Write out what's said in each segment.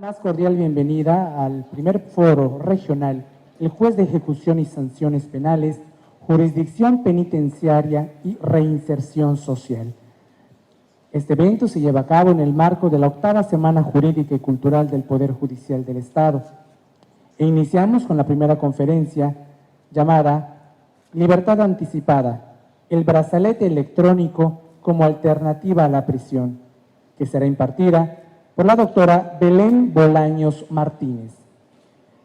Más cordial bienvenida al primer foro regional, el juez de ejecución y sanciones penales, jurisdicción penitenciaria y reinserción social. Este evento se lleva a cabo en el marco de la 8ª Semana Jurídica y Cultural del Poder Judicial del Estado. E iniciamos con la primera conferencia llamada Libertad Anticipada, el brazalete electrónico como alternativa a la prisión, que será impartida por la doctora Belén Bolaños Martínez.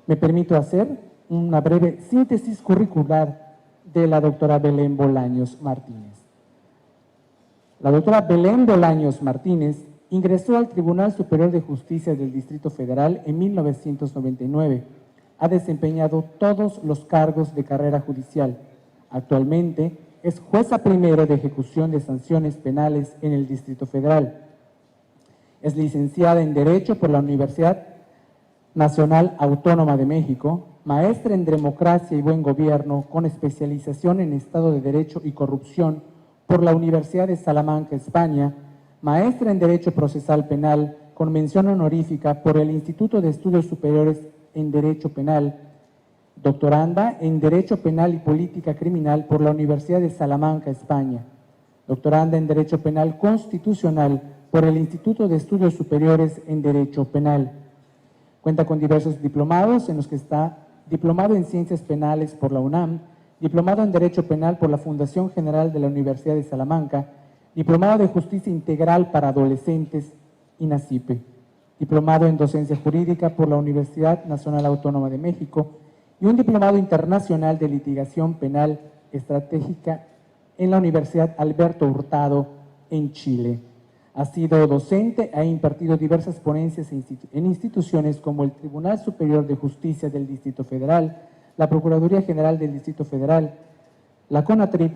Me permito hacer una breve síntesis curricular de la doctora Belén Bolaños Martínez. La doctora Belén Bolaños Martínez ingresó al Tribunal Superior de Justicia del Distrito Federal en 1999. Ha desempeñado todos los cargos de carrera judicial. Actualmente es jueza primero de ejecución de sanciones penales en el Distrito Federal. Es licenciada en Derecho por la Universidad Nacional Autónoma de México, maestra en Democracia y Buen Gobierno con especialización en Estado de Derecho y Corrupción por la Universidad de Salamanca, España, maestra en Derecho Procesal Penal con mención honorífica por el Instituto de Estudios Superiores en Derecho Penal, doctoranda en Derecho Penal y Política Criminal por la Universidad de Salamanca, España, doctoranda en Derecho Penal Constitucional por el Instituto de Estudios Superiores en Derecho Penal. Cuenta con diversos diplomados, en los que está diplomado en Ciencias Penales por la UNAM, diplomado en Derecho Penal por la Fundación General de la Universidad de Salamanca, diplomado de Justicia Integral para Adolescentes, INACIPE, diplomado en Docencia Jurídica por la Universidad Nacional Autónoma de México y un diplomado internacional de Litigación Penal Estratégica en la Universidad Alberto Hurtado en Chile. Ha sido docente, ha impartido diversas ponencias en instituciones como el Tribunal Superior de Justicia del Distrito Federal, la Procuraduría General del Distrito Federal, la CONATRIP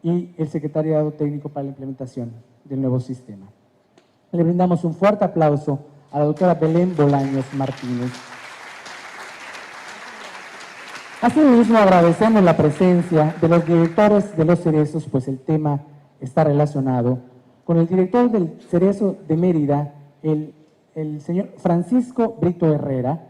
y el Secretariado Técnico para la Implementación del nuevo sistema. Le brindamos un fuerte aplauso a la doctora Belén Bolaños Martínez. Asimismo, agradecemos la presencia de los directores de los Cerezos, pues el tema está relacionado con el director del Cerezo de Mérida, el señor Francisco Brito Herrera.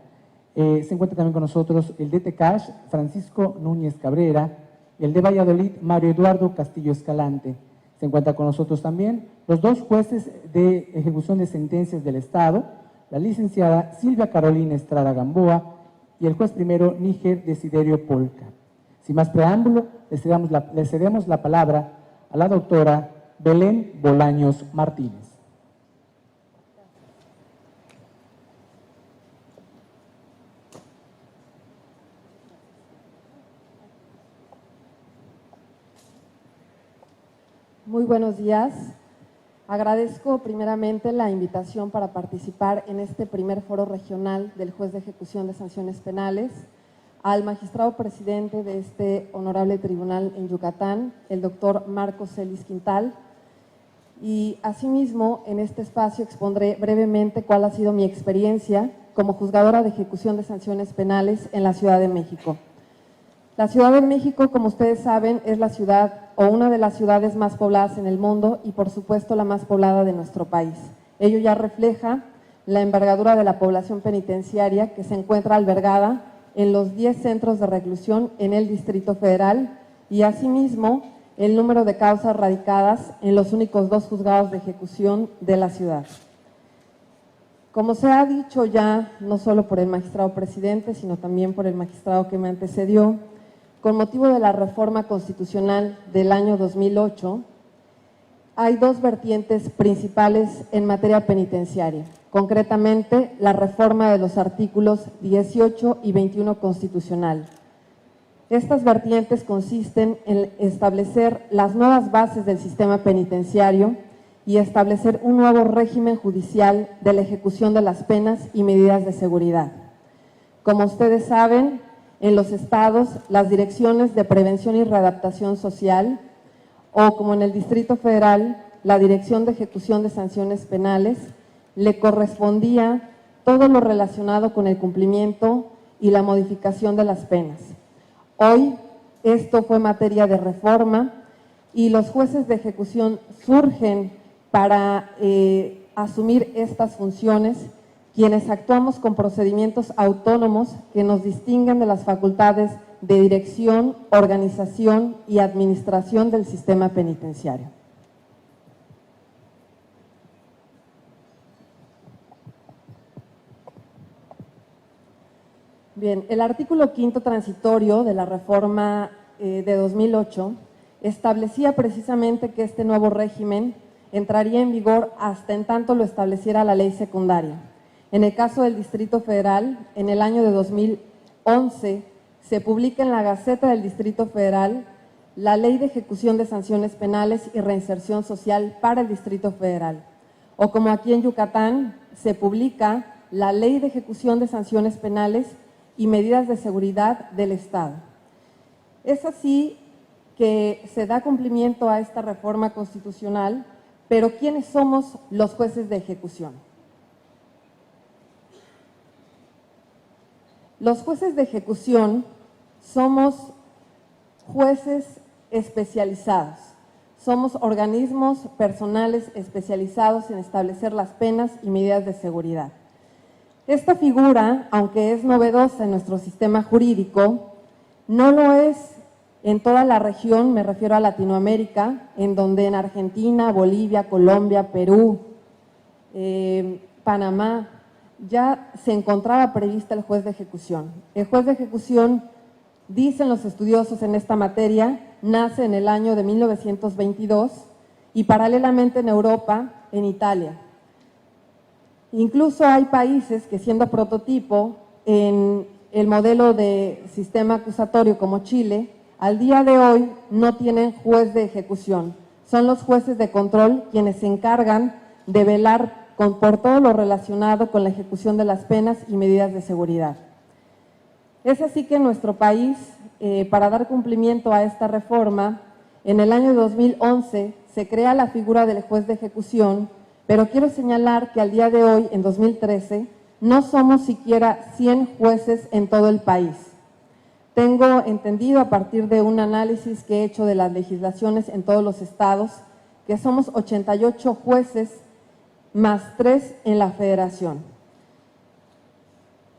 Se encuentra también con nosotros el de Tecash, Francisco Núñez Cabrera, el de Valladolid, Mario Eduardo Castillo Escalante. Se encuentra con nosotros también los dos jueces de ejecución de sentencias del Estado, la licenciada Silvia Carolina Estrada Gamboa y el juez primero Níger Desiderio Polca. Sin más preámbulo, le cedemos la palabra a la doctora Belén Bolaños Martínez. Muy buenos días. Agradezco primeramente la invitación para participar en este primer foro regional del juez de ejecución de sanciones penales, al magistrado presidente de este honorable tribunal en Yucatán, el doctor Marcos Celis Quintal, y asimismo en este espacio expondré brevemente cuál ha sido mi experiencia como juzgadora de ejecución de sanciones penales en la Ciudad de México. La Ciudad de México, como ustedes saben, es la ciudad o una de las ciudades más pobladas en el mundo y por supuesto la más poblada de nuestro país. Ello ya refleja la envergadura de la población penitenciaria que se encuentra albergada en los 10 centros de reclusión en el Distrito Federal y asimismo el número de causas radicadas en los únicos 2 juzgados de ejecución de la ciudad. Como se ha dicho ya, no solo por el magistrado presidente, sino también por el magistrado que me antecedió, con motivo de la reforma constitucional del año 2008, hay 2 vertientes principales en materia penitenciaria, concretamente la reforma de los artículos 18 y 21 constitucional. Estas vertientes consisten en establecer las nuevas bases del sistema penitenciario y establecer un nuevo régimen judicial de la ejecución de las penas y medidas de seguridad. Como ustedes saben, en los estados, las direcciones de prevención y readaptación social, o como en el Distrito Federal, la Dirección de Ejecución de Sanciones Penales, le correspondía todo lo relacionado con el cumplimiento y la modificación de las penas. Hoy esto fue materia de reforma y los jueces de ejecución surgen para asumir estas funciones quienes actuamos con procedimientos autónomos que nos distinguen de las facultades de dirección, organización y administración del sistema penitenciario. Bien, el artículo 5º transitorio de la reforma de 2008 establecía precisamente que este nuevo régimen entraría en vigor hasta en tanto lo estableciera la ley secundaria. En el caso del Distrito Federal, en el año de 2011 se publica en la Gaceta del Distrito Federal la Ley de Ejecución de Sanciones Penales y Reinserción Social para el Distrito Federal. O como aquí en Yucatán, se publica la Ley de Ejecución de Sanciones Penales y Medidas de Seguridad del Estado. Es así que se da cumplimiento a esta reforma constitucional, pero ¿quiénes somos los jueces de ejecución? Los jueces de ejecución somos jueces especializados, somos organismos personales especializados en establecer las penas y medidas de seguridad. Esta figura, aunque es novedosa en nuestro sistema jurídico, no lo es en toda la región, me refiero a Latinoamérica, en donde en Argentina, Bolivia, Colombia, Perú, Panamá, ya se encontraba prevista el juez de ejecución. El juez de ejecución, dicen los estudiosos en esta materia, nace en el año de 1922 y paralelamente en Europa, en Italia. Incluso hay países que, siendo prototipo en el modelo de sistema acusatorio como Chile, al día de hoy no tienen juez de ejecución. Son los jueces de control quienes se encargan de velar por todo lo relacionado con la ejecución de las penas y medidas de seguridad. Es así que en nuestro país, para dar cumplimiento a esta reforma, en el año 2011 se crea la figura del juez de ejecución, pero quiero señalar que al día de hoy, en 2013, no somos siquiera 100 jueces en todo el país. Tengo entendido, a partir de un análisis que he hecho de las legislaciones en todos los estados, que somos 88 jueces más 3 en la federación.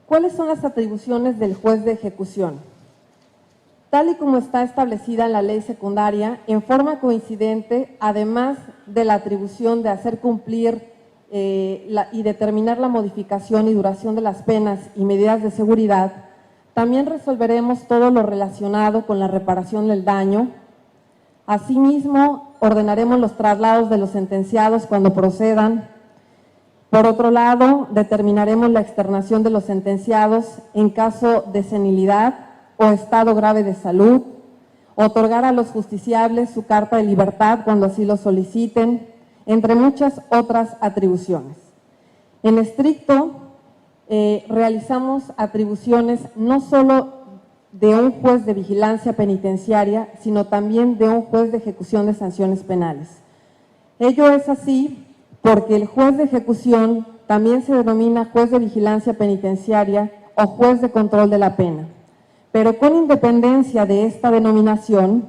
¿Cuáles son las atribuciones del juez de ejecución? Tal y como está establecida en la ley secundaria, en forma coincidente, además de la atribución de hacer cumplir y determinar la modificación y duración de las penas y medidas de seguridad, también resolveremos todo lo relacionado con la reparación del daño. Asimismo, ordenaremos los traslados de los sentenciados cuando procedan. Por otro lado, determinaremos la externación de los sentenciados en caso de senilidad o estado grave de salud, otorgar a los justiciables su carta de libertad cuando así lo soliciten, entre muchas otras atribuciones. En estricto, realizamos atribuciones no solo de un juez de vigilancia penitenciaria, sino también de un juez de ejecución de sanciones penales. Ello es así porque el juez de ejecución también se denomina juez de vigilancia penitenciaria o juez de control de la pena. Pero con independencia de esta denominación,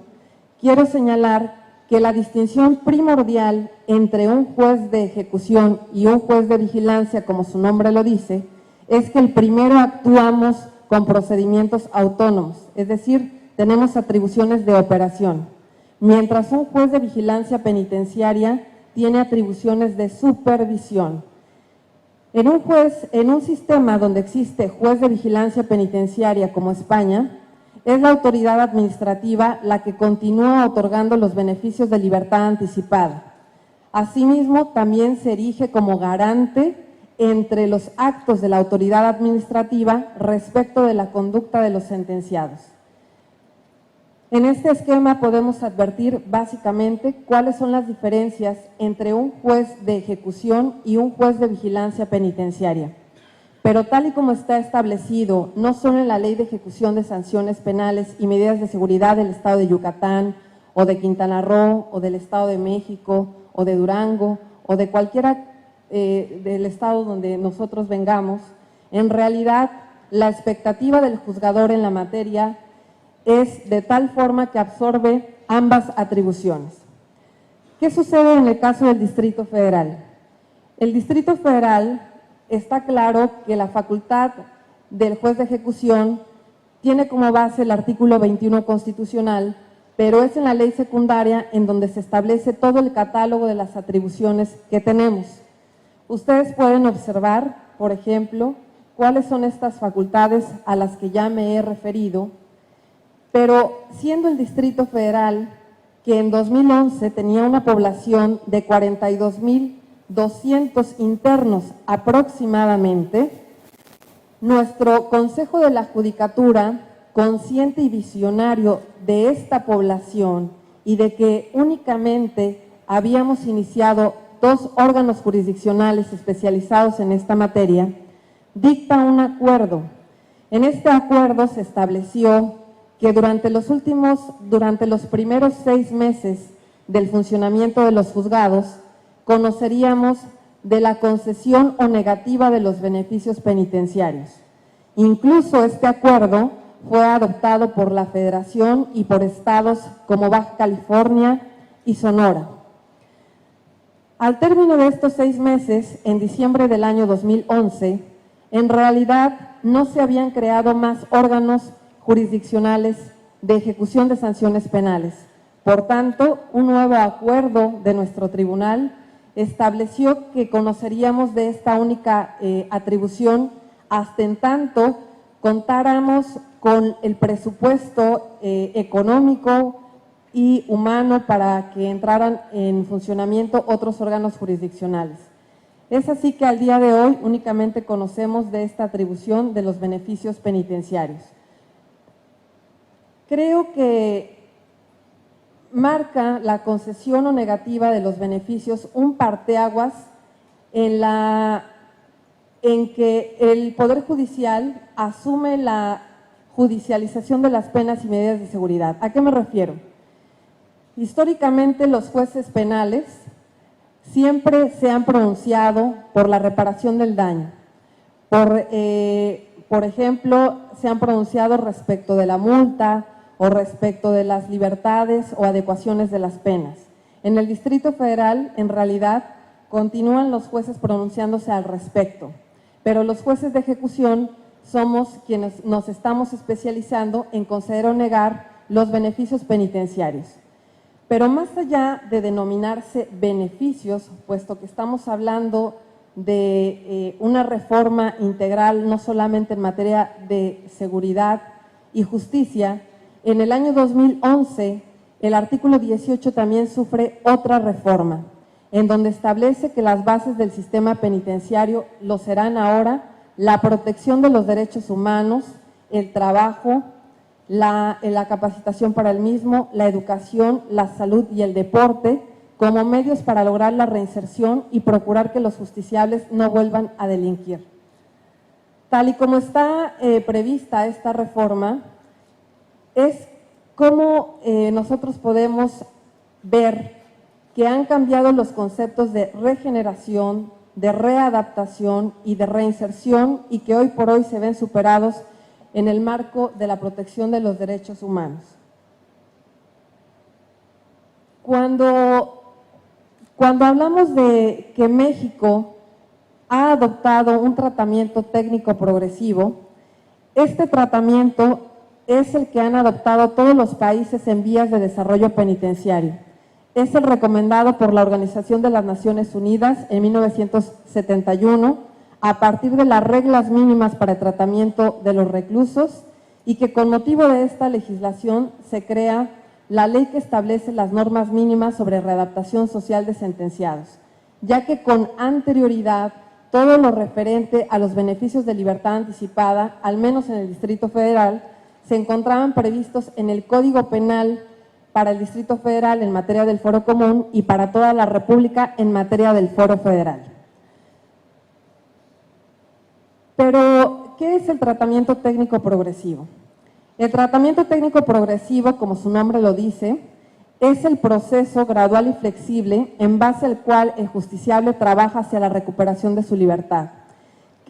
quiero señalar que la distinción primordial entre un juez de ejecución y un juez de vigilancia, como su nombre lo dice, es que el primero actuamos con procedimientos autónomos, es decir, tenemos atribuciones de operación, mientras un juez de vigilancia penitenciaria tiene atribuciones de supervisión. En un sistema donde existe juez de vigilancia penitenciaria como España, es la autoridad administrativa la que continúa otorgando los beneficios de libertad anticipada. Asimismo, también se erige como garante entre los actos de la autoridad administrativa respecto de la conducta de los sentenciados. En este esquema podemos advertir básicamente cuáles son las diferencias entre un juez de ejecución y un juez de vigilancia penitenciaria. Pero tal y como está establecido, no solo en la Ley de Ejecución de Sanciones Penales y Medidas de Seguridad del Estado de Yucatán, o de Quintana Roo, o del Estado de México, o de Durango, o de cualquiera del estado donde nosotros vengamos, en realidad la expectativa del juzgador en la materia es de tal forma que absorbe ambas atribuciones. ¿Qué sucede en el caso del Distrito Federal? El Distrito Federal está claro que la facultad del juez de ejecución tiene como base el artículo 21 constitucional, pero es en la ley secundaria en donde se establece todo el catálogo de las atribuciones que tenemos. Ustedes pueden observar, por ejemplo, cuáles son estas facultades a las que ya me he referido, pero siendo el Distrito Federal, que en 2011 tenía una población de 42,200 internos aproximadamente, nuestro Consejo de la Judicatura, consciente y visionario de esta población y de que únicamente habíamos iniciado 2 órganos jurisdiccionales especializados en esta materia, dicta un acuerdo. En este acuerdo se estableció que durante los primeros 6 meses del funcionamiento de los juzgados, conoceríamos de la concesión o negativa de los beneficios penitenciarios. Incluso este acuerdo fue adoptado por la Federación y por estados como Baja California y Sonora. Al término de estos 6 meses, en diciembre del año 2011, en realidad no se habían creado más órganos jurisdiccionales de ejecución de sanciones penales. Por tanto, un nuevo acuerdo de nuestro tribunal estableció que conoceríamos de esta única atribución hasta en tanto contáramos con el presupuesto económico y humano para que entraran en funcionamiento otros órganos jurisdiccionales. Es así que al día de hoy únicamente conocemos de esta atribución de los beneficios penitenciarios. Creo que marca la concesión o negativa de los beneficios un parteaguas en que el Poder Judicial asume la judicialización de las penas y medidas de seguridad. ¿A qué me refiero? Históricamente los jueces penales siempre se han pronunciado por la reparación del daño. Por ejemplo, se han pronunciado respecto de la multa o respecto de las libertades o adecuaciones de las penas. En el Distrito Federal, en realidad, continúan los jueces pronunciándose al respecto, pero los jueces de ejecución somos quienes nos estamos especializando en conceder o negar los beneficios penitenciarios. Pero más allá de denominarse beneficios, puesto que estamos hablando de una reforma integral, no solamente en materia de seguridad y justicia, en el año 2011 el artículo 18 también sufre otra reforma, en donde establece que las bases del sistema penitenciario lo serán ahora la protección de los derechos humanos, el trabajo, la capacitación para el mismo, la educación, la salud y el deporte como medios para lograr la reinserción y procurar que los justiciables no vuelvan a delinquir. Tal y como está prevista esta reforma, es cómo nosotros podemos ver que han cambiado los conceptos de regeneración, de readaptación y de reinserción y que hoy por hoy se ven superados en el marco de la protección de los derechos humanos. Cuando hablamos de que México ha adoptado un tratamiento técnico progresivo, este tratamiento es el que han adoptado todos los países en vías de desarrollo penitenciario. Es el recomendado por la Organización de las Naciones Unidas en 1971 a partir de las reglas mínimas para el tratamiento de los reclusos y que con motivo de esta legislación se crea la ley que establece las normas mínimas sobre readaptación social de sentenciados, ya que con anterioridad todo lo referente a los beneficios de libertad anticipada, al menos en el Distrito Federal, se encontraban previstos en el Código Penal para el Distrito Federal en materia del Foro Común y para toda la República en materia del Foro Federal. Pero, ¿qué es el tratamiento técnico progresivo? El tratamiento técnico progresivo, como su nombre lo dice, es el proceso gradual y flexible en base al cual el justiciable trabaja hacia la recuperación de su libertad.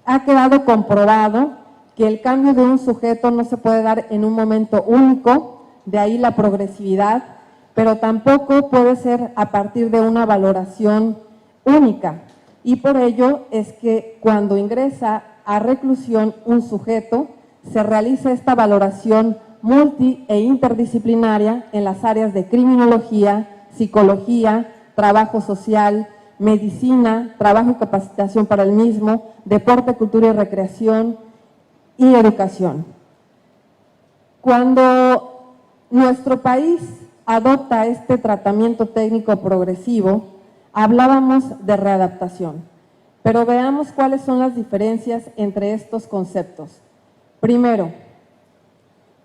Ha quedado comprobado que el cambio de un sujeto no se puede dar en un momento único, de ahí la progresividad, pero tampoco puede ser a partir de una valoración única. y por ello es que cuando ingresa a reclusión un sujeto, se realiza esta valoración multi e interdisciplinaria en las áreas de criminología, psicología, trabajo social, medicina, trabajo y capacitación para el mismo, deporte, cultura y recreación y educación. Cuando nuestro país adopta este tratamiento técnico progresivo, hablábamos de readaptación, pero veamos cuáles son las diferencias entre estos conceptos. Primero,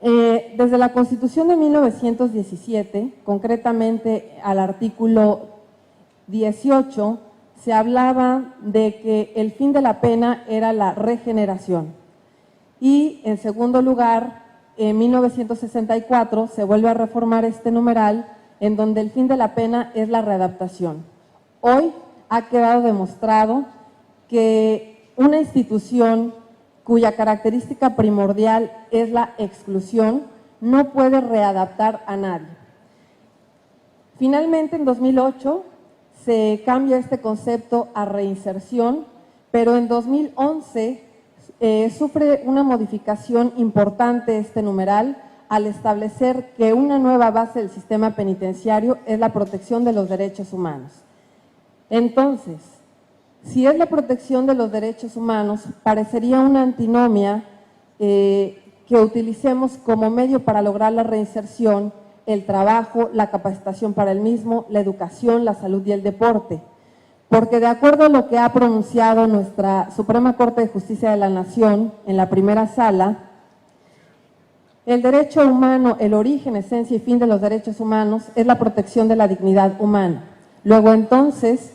desde la Constitución de 1917, concretamente al artículo 18, se hablaba de que el fin de la pena era la regeneración. Y en segundo lugar, en 1964 se vuelve a reformar este numeral en donde el fin de la pena es la readaptación. Hoy ha quedado demostrado que una institución cuya característica primordial es la exclusión no puede readaptar a nadie. Finalmente, en 2008 se cambia este concepto a reinserción, pero en 2011 sufre una modificación importante este numeral al establecer que una nueva base del sistema penitenciario es la protección de los derechos humanos. Entonces, si es la protección de los derechos humanos, parecería una antinomia que utilicemos como medio para lograr la reinserción el trabajo, la capacitación para el mismo, la educación, la salud y el deporte. Porque de acuerdo a lo que ha pronunciado nuestra Suprema Corte de Justicia de la Nación en la primera sala, el derecho humano, el origen, esencia y fin de los derechos humanos es la protección de la dignidad humana. Luego entonces,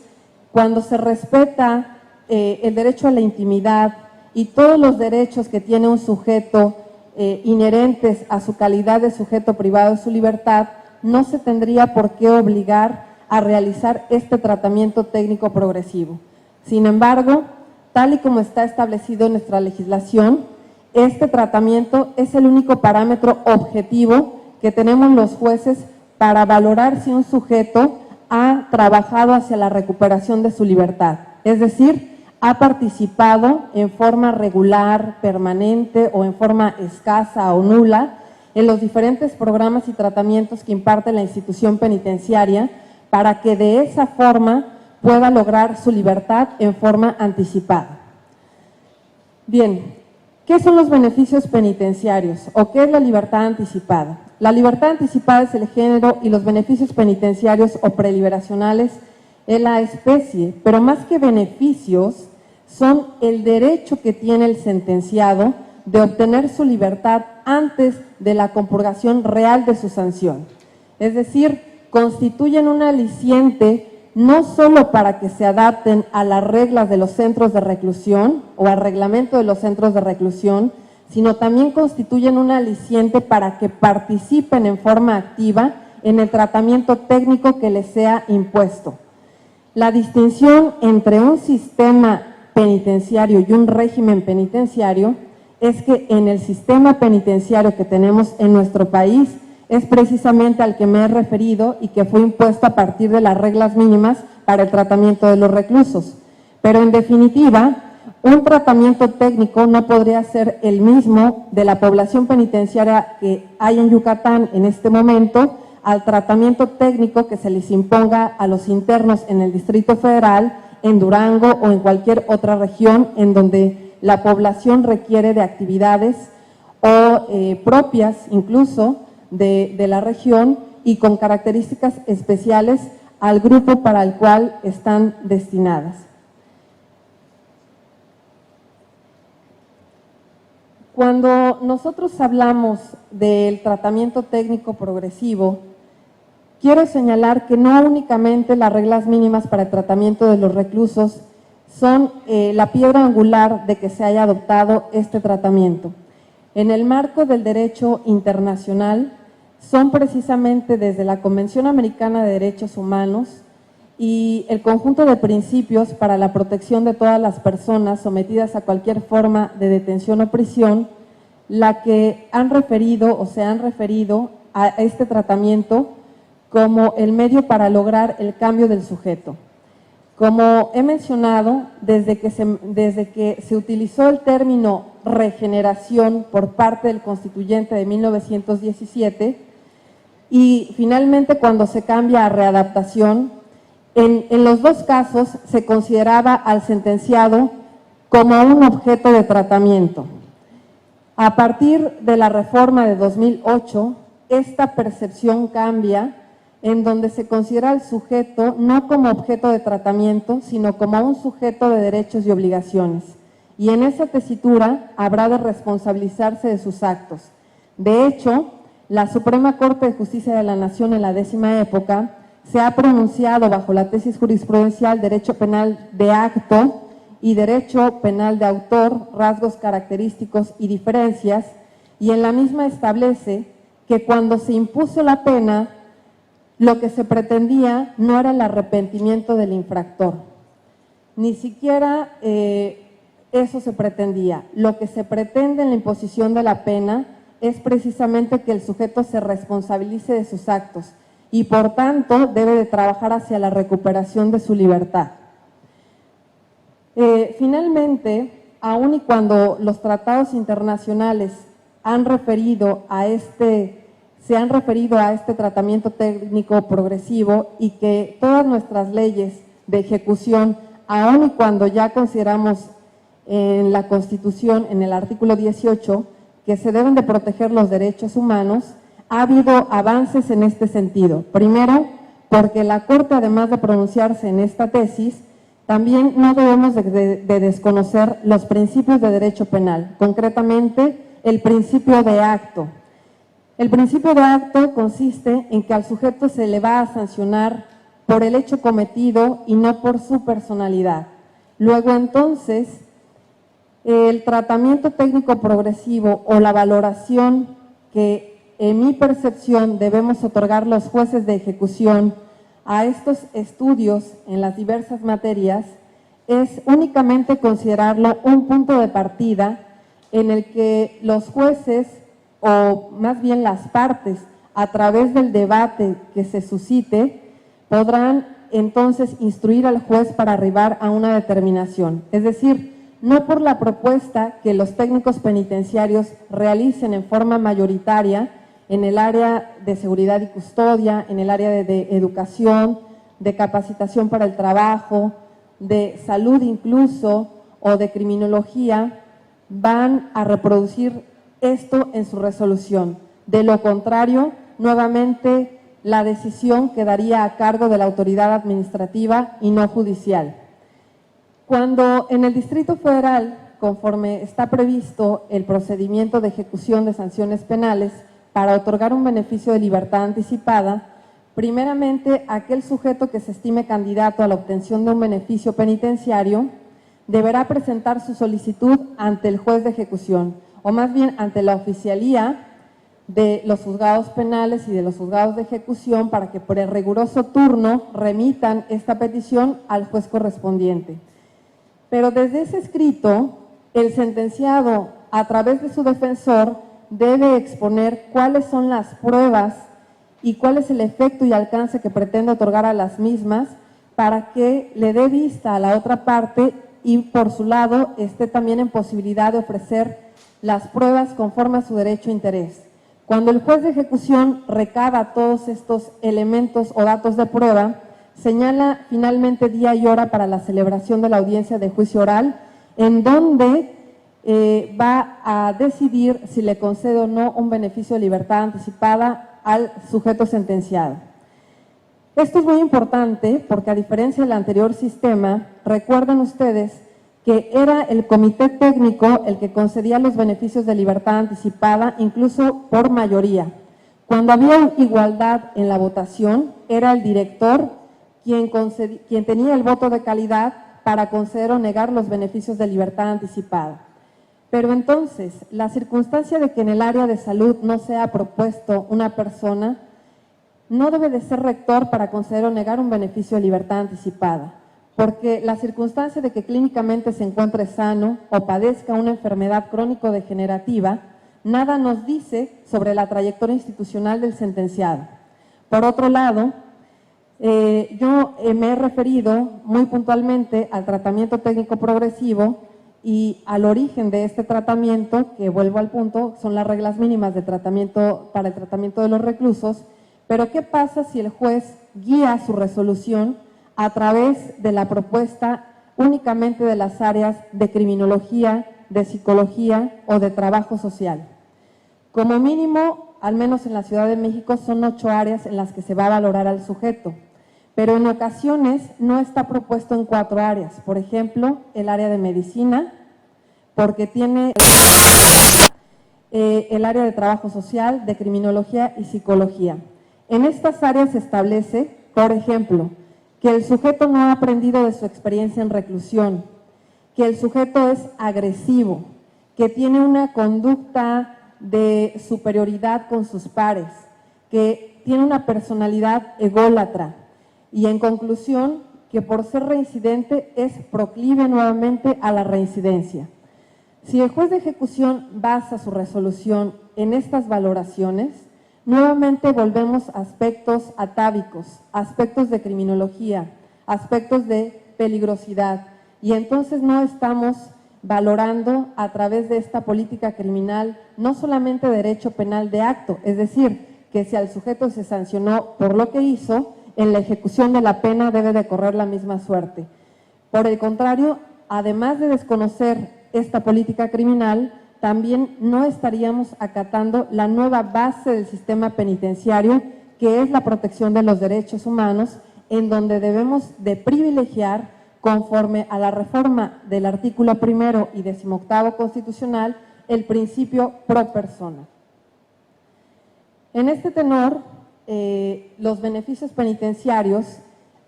cuando se respeta el derecho a la intimidad y todos los derechos que tiene un sujeto inherentes a su calidad de sujeto privado de su libertad, no se tendría por qué obligar a realizar este tratamiento técnico progresivo. Sin embargo, tal y como está establecido en nuestra legislación, este tratamiento es el único parámetro objetivo que tenemos los jueces para valorar si un sujeto ha trabajado hacia la recuperación de su libertad, es decir, ha participado en forma regular, permanente o en forma escasa o nula en los diferentes programas y tratamientos que imparte la institución penitenciaria para que de esa forma pueda lograr su libertad en forma anticipada. Bien, ¿qué son los beneficios penitenciarios o qué es la libertad anticipada? La libertad anticipada es el género y los beneficios penitenciarios o preliberacionales es la especie, pero más que beneficios son el derecho que tiene el sentenciado de obtener su libertad antes de la compurgación real de su sanción. Es decir, constituyen un aliciente no solo para que se adapten a las reglas de los centros de reclusión o al reglamento de los centros de reclusión, sino también constituyen un aliciente para que participen en forma activa en el tratamiento técnico que les sea impuesto. La distinción entre un sistema penitenciario y un régimen penitenciario es que en el sistema penitenciario que tenemos en nuestro país es precisamente al que me he referido y que fue impuesto a partir de las reglas mínimas para el tratamiento de los reclusos. Pero en definitiva, un tratamiento técnico no podría ser el mismo de la población penitenciaria que hay en Yucatán en este momento al tratamiento técnico que se les imponga a los internos en el Distrito Federal, en Durango o en cualquier otra región en donde la población requiere de actividades o propias incluso de la región y con características especiales al grupo para el cual están destinadas. Cuando nosotros hablamos del tratamiento técnico progresivo, quiero señalar que no únicamente las reglas mínimas para el tratamiento de los reclusos son la piedra angular de que se haya adoptado este tratamiento. En el marco del derecho internacional son precisamente desde la Convención Americana de Derechos Humanos y el conjunto de principios para la protección de todas las personas sometidas a cualquier forma de detención o prisión, la que han referido o se han referido a este tratamiento como el medio para lograr el cambio del sujeto. Como he mencionado, desde que se utilizó el término regeneración por parte del constituyente de 1917 y finalmente cuando se cambia a readaptación, en los dos casos se consideraba al sentenciado como un objeto de tratamiento. A partir de la reforma de 2008, esta percepción cambia en donde se considera al sujeto no como objeto de tratamiento, sino como un sujeto de derechos y obligaciones. Y en esa tesitura habrá de responsabilizarse de sus actos. De hecho, la Suprema Corte de Justicia de la Nación en la 10ª época se ha pronunciado bajo la tesis jurisprudencial Derecho Penal de Acto y Derecho Penal de Autor, rasgos característicos y diferencias, y en la misma establece que cuando se impuso la pena, lo que se pretendía no era el arrepentimiento del infractor, ni siquiera eso se pretendía. Lo que se pretende en la imposición de la pena es precisamente que el sujeto se responsabilice de sus actos y por tanto debe de trabajar hacia la recuperación de su libertad. Finalmente, aun y cuando los tratados internacionales se han referido a este tratamiento técnico progresivo y que todas nuestras leyes de ejecución, aun y cuando ya consideramos en la Constitución, en el artículo 18, que se deben de proteger los derechos humanos, ha habido avances en este sentido. Primero, porque la Corte, además de pronunciarse en esta tesis, también no debemos de desconocer los principios de derecho penal, concretamente el principio de acto. El principio de acto consiste en que al sujeto se le va a sancionar por el hecho cometido y no por su personalidad. Luego entonces, el tratamiento técnico progresivo o la valoración que en mi percepción debemos otorgar los jueces de ejecución a estos estudios en las diversas materias es únicamente considerarlo un punto de partida en el que los jueces, o más bien las partes, a través del debate que se suscite, podrán entonces instruir al juez para arribar a una determinación. Es decir, no por la propuesta que los técnicos penitenciarios realicen en forma mayoritaria en el área de seguridad y custodia, en el área de educación, de capacitación para el trabajo, de salud incluso, o de criminología, van a reproducir esto en su resolución. De lo contrario, nuevamente la decisión quedaría a cargo de la autoridad administrativa y no judicial. Cuando en el Distrito Federal, conforme está previsto el procedimiento de ejecución de sanciones penales para otorgar un beneficio de libertad anticipada, primeramente aquel sujeto que se estime candidato a la obtención de un beneficio penitenciario deberá presentar su solicitud ante el juez de ejecución, o más bien ante la oficialía de los juzgados penales y de los juzgados de ejecución, para que por el riguroso turno remitan esta petición al juez correspondiente. Pero desde ese escrito, el sentenciado, a través de su defensor, debe exponer cuáles son las pruebas y cuál es el efecto y alcance que pretende otorgar a las mismas, para que le dé vista a la otra parte y por su lado esté también en posibilidad de ofrecer las pruebas conforme a su derecho e interés. Cuando el juez de ejecución recaba todos estos elementos o datos de prueba, señala finalmente día y hora para la celebración de la audiencia de juicio oral, en donde va a decidir si le concede o no un beneficio de libertad anticipada al sujeto sentenciado. Esto es muy importante porque, a diferencia del anterior sistema, recuerden ustedes que era el comité técnico el que concedía los beneficios de libertad anticipada, incluso por mayoría. Cuando había igualdad en la votación, era el director quien tenía el voto de calidad para conceder o negar los beneficios de libertad anticipada. Pero entonces, la circunstancia de que en el área de salud no sea propuesto una persona no debe de ser rector para conceder o negar un beneficio de libertad anticipada, porque la circunstancia de que clínicamente se encuentre sano o padezca una enfermedad crónico-degenerativa nada nos dice sobre la trayectoria institucional del sentenciado. Por otro lado, Yo me he referido muy puntualmente al tratamiento técnico progresivo y al origen de este tratamiento, que vuelvo al punto, son las reglas mínimas de tratamiento para el tratamiento de los reclusos. Pero ¿qué pasa si el juez guía su resolución a través de la propuesta únicamente de las áreas de criminología, de psicología o de trabajo social? Como mínimo, al menos en la Ciudad de México, son 8 áreas en las que se va a valorar al sujeto, pero en ocasiones no está propuesto en 4 áreas. Por ejemplo, el área de medicina, porque tiene el área de trabajo social, de criminología y psicología. En estas áreas se establece, por ejemplo, que el sujeto no ha aprendido de su experiencia en reclusión, que el sujeto es agresivo, que tiene una conducta de superioridad con sus pares, que tiene una personalidad ególatra y, en conclusión, que por ser reincidente es proclive nuevamente a la reincidencia. Si el juez de ejecución basa su resolución en estas valoraciones, nuevamente volvemos a aspectos atávicos, aspectos de criminología, aspectos de peligrosidad, y entonces no estamos valorando a través de esta política criminal no solamente derecho penal de acto, es decir, que si al sujeto se sancionó por lo que hizo, en la ejecución de la pena debe de correr la misma suerte. Por el contrario, además de desconocer esta política criminal, también no estaríamos acatando la nueva base del sistema penitenciario, que es la protección de los derechos humanos, en donde debemos de privilegiar, conforme a la reforma del artículo 1 y 18º constitucional, el principio pro persona. En este tenor, los beneficios penitenciarios,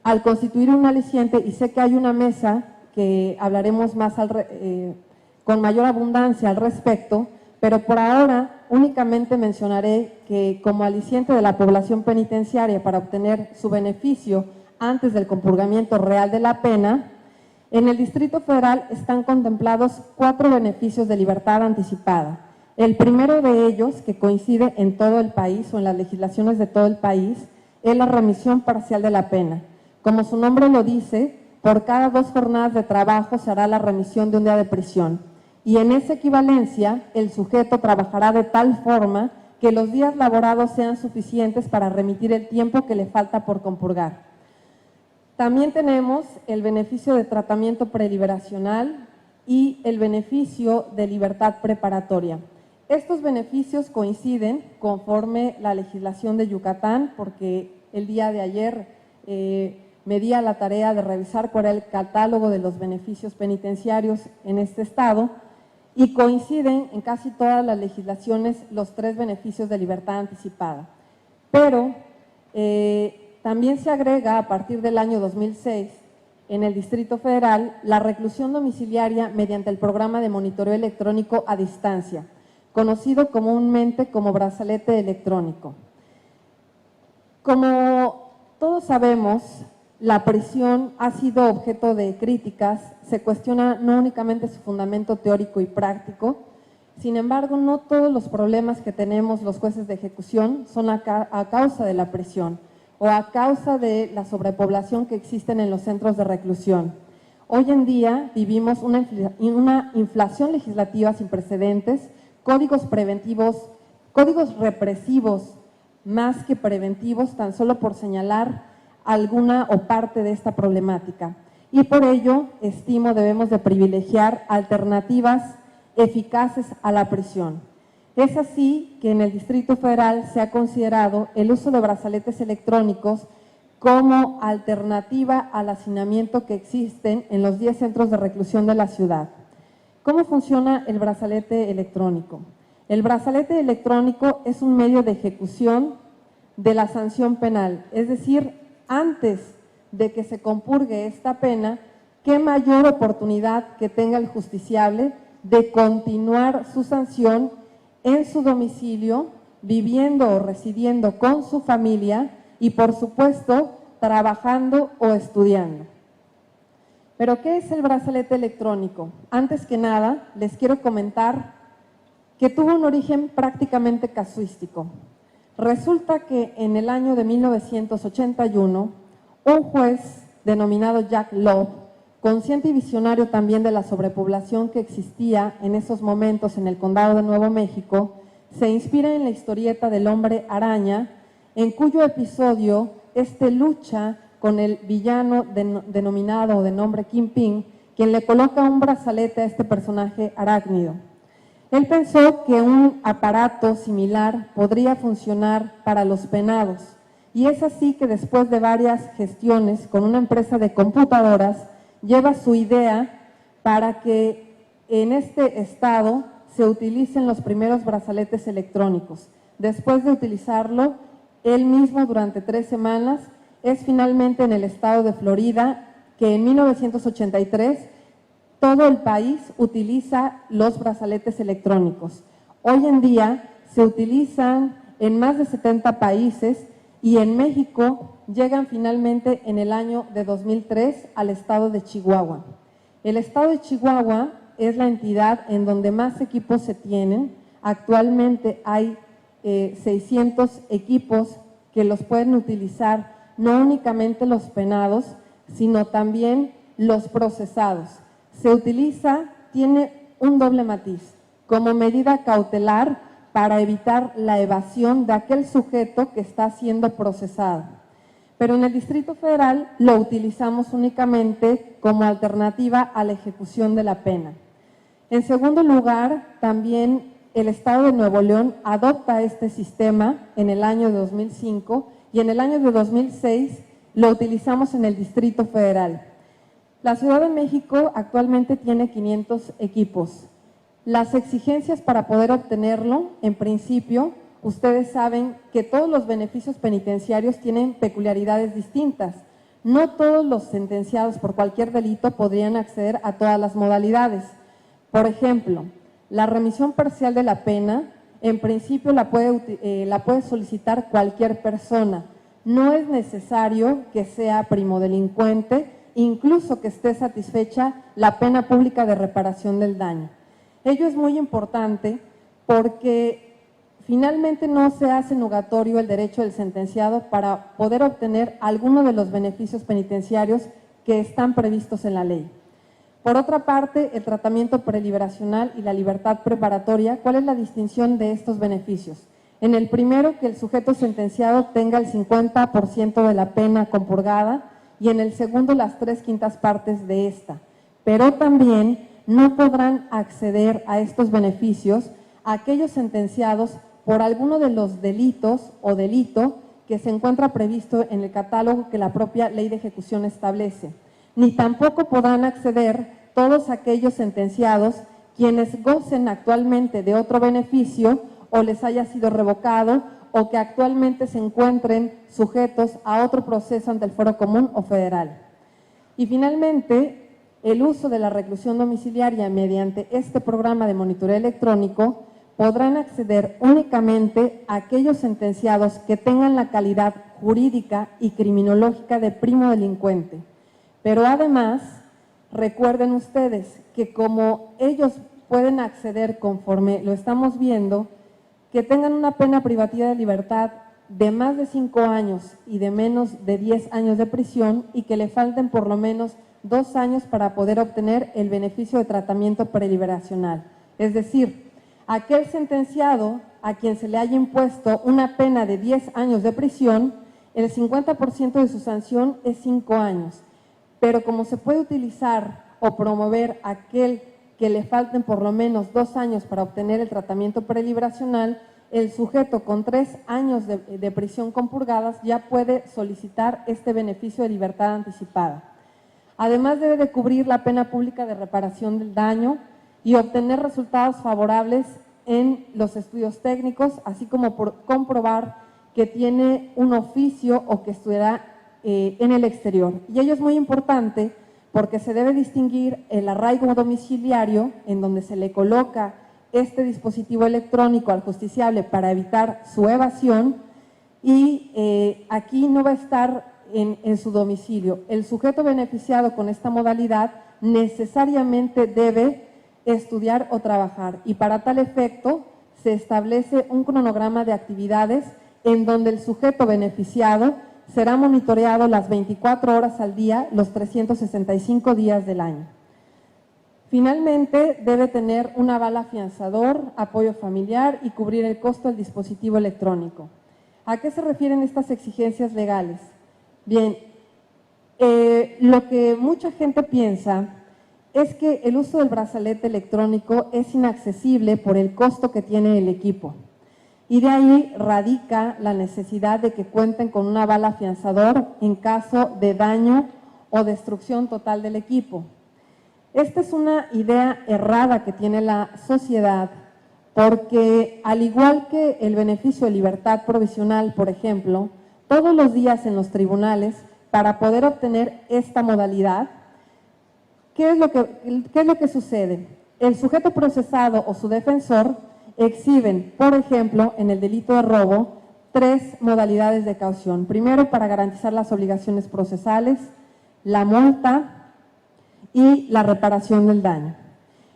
al constituir un aliciente, y sé que hay una mesa que hablaremos más con mayor abundancia al respecto, pero por ahora únicamente mencionaré que como aliciente de la población penitenciaria para obtener su beneficio antes del compurgamiento real de la pena, en el Distrito Federal están contemplados 4 beneficios de libertad anticipada. El primero de ellos, que coincide en todo el país o en las legislaciones de todo el país, es la remisión parcial de la pena. Como su nombre lo dice, por cada 2 jornadas de trabajo se hará la remisión de un día de prisión. Y en esa equivalencia, el sujeto trabajará de tal forma que los días laborados sean suficientes para remitir el tiempo que le falta por compurgar. También tenemos el beneficio de tratamiento preliberacional y el beneficio de libertad preparatoria. Estos beneficios coinciden conforme la legislación de Yucatán, porque el día de ayer me di a la tarea de revisar cuál era el catálogo de los beneficios penitenciarios en este estado, y coinciden en casi todas las legislaciones los 3 beneficios de libertad anticipada. Pero también se agrega a partir del año 2006 en el Distrito Federal la reclusión domiciliaria mediante el programa de monitoreo electrónico a distancia, conocido comúnmente como brazalete electrónico. Como todos sabemos, la prisión ha sido objeto de críticas, se cuestiona no únicamente su fundamento teórico y práctico. Sin embargo, no todos los problemas que tenemos los jueces de ejecución son a causa de la prisión o a causa de la sobrepoblación que existen en los centros de reclusión. Hoy en día vivimos una inflación legislativa sin precedentes, códigos preventivos, códigos represivos más que preventivos, tan solo por señalar alguna o parte de esta problemática. Y por ello, estimo, debemos de privilegiar alternativas eficaces a la prisión. Es así que en el Distrito Federal se ha considerado el uso de brazaletes electrónicos como alternativa al hacinamiento que existen en los 10 centros de reclusión de la ciudad. ¿Cómo funciona el brazalete electrónico? El brazalete electrónico es un medio de ejecución de la sanción penal, es decir, antes de que se compurgue esta pena, qué mayor oportunidad que tenga el justiciable de continuar su sanción en su domicilio, viviendo o residiendo con su familia y, por supuesto, trabajando o estudiando. ¿Pero qué es el brazalete electrónico? Antes que nada, les quiero comentar que tuvo un origen prácticamente casuístico. Resulta que en el año de 1981, un juez denominado Jack Love, consciente y visionario también de la sobrepoblación que existía en esos momentos en el condado de Nuevo México, se inspira en la historieta del hombre araña, en cuyo episodio lucha con el villano denominado de nombre Kingpin, quien le coloca un brazalete a este personaje arácnido. Él pensó que un aparato similar podría funcionar para los penados, y es así que después de varias gestiones con una empresa de computadoras, lleva su idea para que en este estado se utilicen los primeros brazaletes electrónicos. Después de utilizarlo, él mismo durante 3 semanas, es finalmente en el estado de Florida que en 1983 todo el país utiliza los brazaletes electrónicos. Hoy en día se utilizan en más de 70 países y en México llegan finalmente en el año de 2003 al estado de Chihuahua. El estado de Chihuahua es la entidad en donde más equipos se tienen. Actualmente hay 600 equipos que los pueden utilizar no únicamente los penados, sino también los procesados. Se utiliza, tiene un doble matiz, como medida cautelar para evitar la evasión de aquel sujeto que está siendo procesado. Pero en el Distrito Federal lo utilizamos únicamente como alternativa a la ejecución de la pena. En segundo lugar, también el Estado de Nuevo León adopta este sistema en el año de 2005 y en el año de 2006 lo utilizamos en el Distrito Federal. La Ciudad de México actualmente tiene 500 equipos. Las exigencias para poder obtenerlo, en principio, ustedes saben que todos los beneficios penitenciarios tienen peculiaridades distintas. No todos los sentenciados por cualquier delito podrían acceder a todas las modalidades. Por ejemplo, la remisión parcial de la pena, en principio la puede solicitar cualquier persona. No es necesario que sea primodelincuente, incluso que esté satisfecha la pena pública de reparación del daño. Ello es muy importante porque finalmente no se hace nugatorio el derecho del sentenciado para poder obtener alguno de los beneficios penitenciarios que están previstos en la ley. Por otra parte, el tratamiento preliberacional y la libertad preparatoria, ¿cuál es la distinción de estos beneficios? En el primero, que el sujeto sentenciado tenga el 50% de la pena compurgada y en el segundo, las 3/5 partes de esta. Pero también no podrán acceder a estos beneficios aquellos sentenciados por alguno de los delitos o delito que se encuentra previsto en el catálogo que la propia ley de ejecución establece. Ni tampoco podrán acceder todos aquellos sentenciados quienes gocen actualmente de otro beneficio o les haya sido revocado o que actualmente se encuentren sujetos a otro proceso ante el Fuero Común o Federal. Y finalmente, el uso de la reclusión domiciliaria mediante este programa de monitoreo electrónico podrán acceder únicamente a aquellos sentenciados que tengan la calidad jurídica y criminológica de primo delincuente. Pero además, recuerden ustedes que como ellos pueden acceder conforme lo estamos viendo, que tengan una pena privativa de libertad de más de 5 años y de menos de 10 años de prisión y que le falten por lo menos 2 años para poder obtener el beneficio de tratamiento preliberacional. Es decir, aquel sentenciado a quien se le haya impuesto una pena de 10 años de prisión, el 50% de su sanción es 5 años. Pero como se puede utilizar o promover aquel que le falten por lo menos 2 años para obtener el tratamiento preliberacional, el sujeto con 3 años de prisión compurgadas ya puede solicitar este beneficio de libertad anticipada. Además debe de cubrir la pena pública de reparación del daño y obtener resultados favorables en los estudios técnicos, así como por comprobar que tiene un oficio o que estudiará en el exterior. Y ello es muy importante porque se debe distinguir el arraigo domiciliario, en donde se le coloca este dispositivo electrónico al justiciable para evitar su evasión, y aquí no va a estar en su domicilio. El sujeto beneficiado con esta modalidad necesariamente debe estudiar o trabajar, y para tal efecto se establece un cronograma de actividades en donde el sujeto beneficiado será monitoreado las 24 horas al día, los 365 días del año. Finalmente, debe tener un aval afianzador, apoyo familiar y cubrir el costo del dispositivo electrónico. ¿A qué se refieren estas exigencias legales? Bien, lo que mucha gente piensa es que el uso del brazalete electrónico es inaccesible por el costo que tiene el equipo. Y de ahí radica la necesidad de que cuenten con un aval afianzador en caso de daño o destrucción total del equipo. Esta es una idea errada que tiene la sociedad, porque al igual que el beneficio de libertad provisional, por ejemplo, todos los días en los tribunales, para poder obtener esta modalidad, ¿qué es lo que sucede? El sujeto procesado o su defensor exhiben, por ejemplo, en el delito de robo, 3 modalidades de caución. Primero, para garantizar las obligaciones procesales, la multa y la reparación del daño.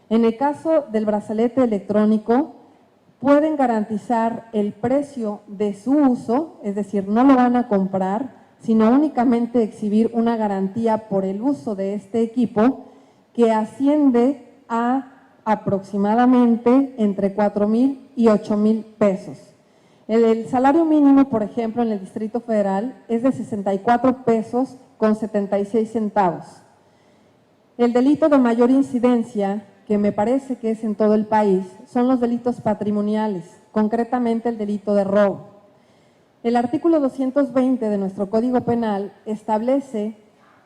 En el caso del brazalete electrónico, pueden garantizar el precio de su uso, es decir, no lo van a comprar, sino únicamente exhibir una garantía por el uso de este equipo que asciende a aproximadamente entre 4,000 y 8,000 pesos. El salario mínimo, por ejemplo, en el Distrito Federal es de 64 pesos con 76 centavos. El delito de mayor incidencia, que me parece que es en todo el país, son los delitos patrimoniales, concretamente el delito de robo. El artículo 220 de nuestro Código Penal establece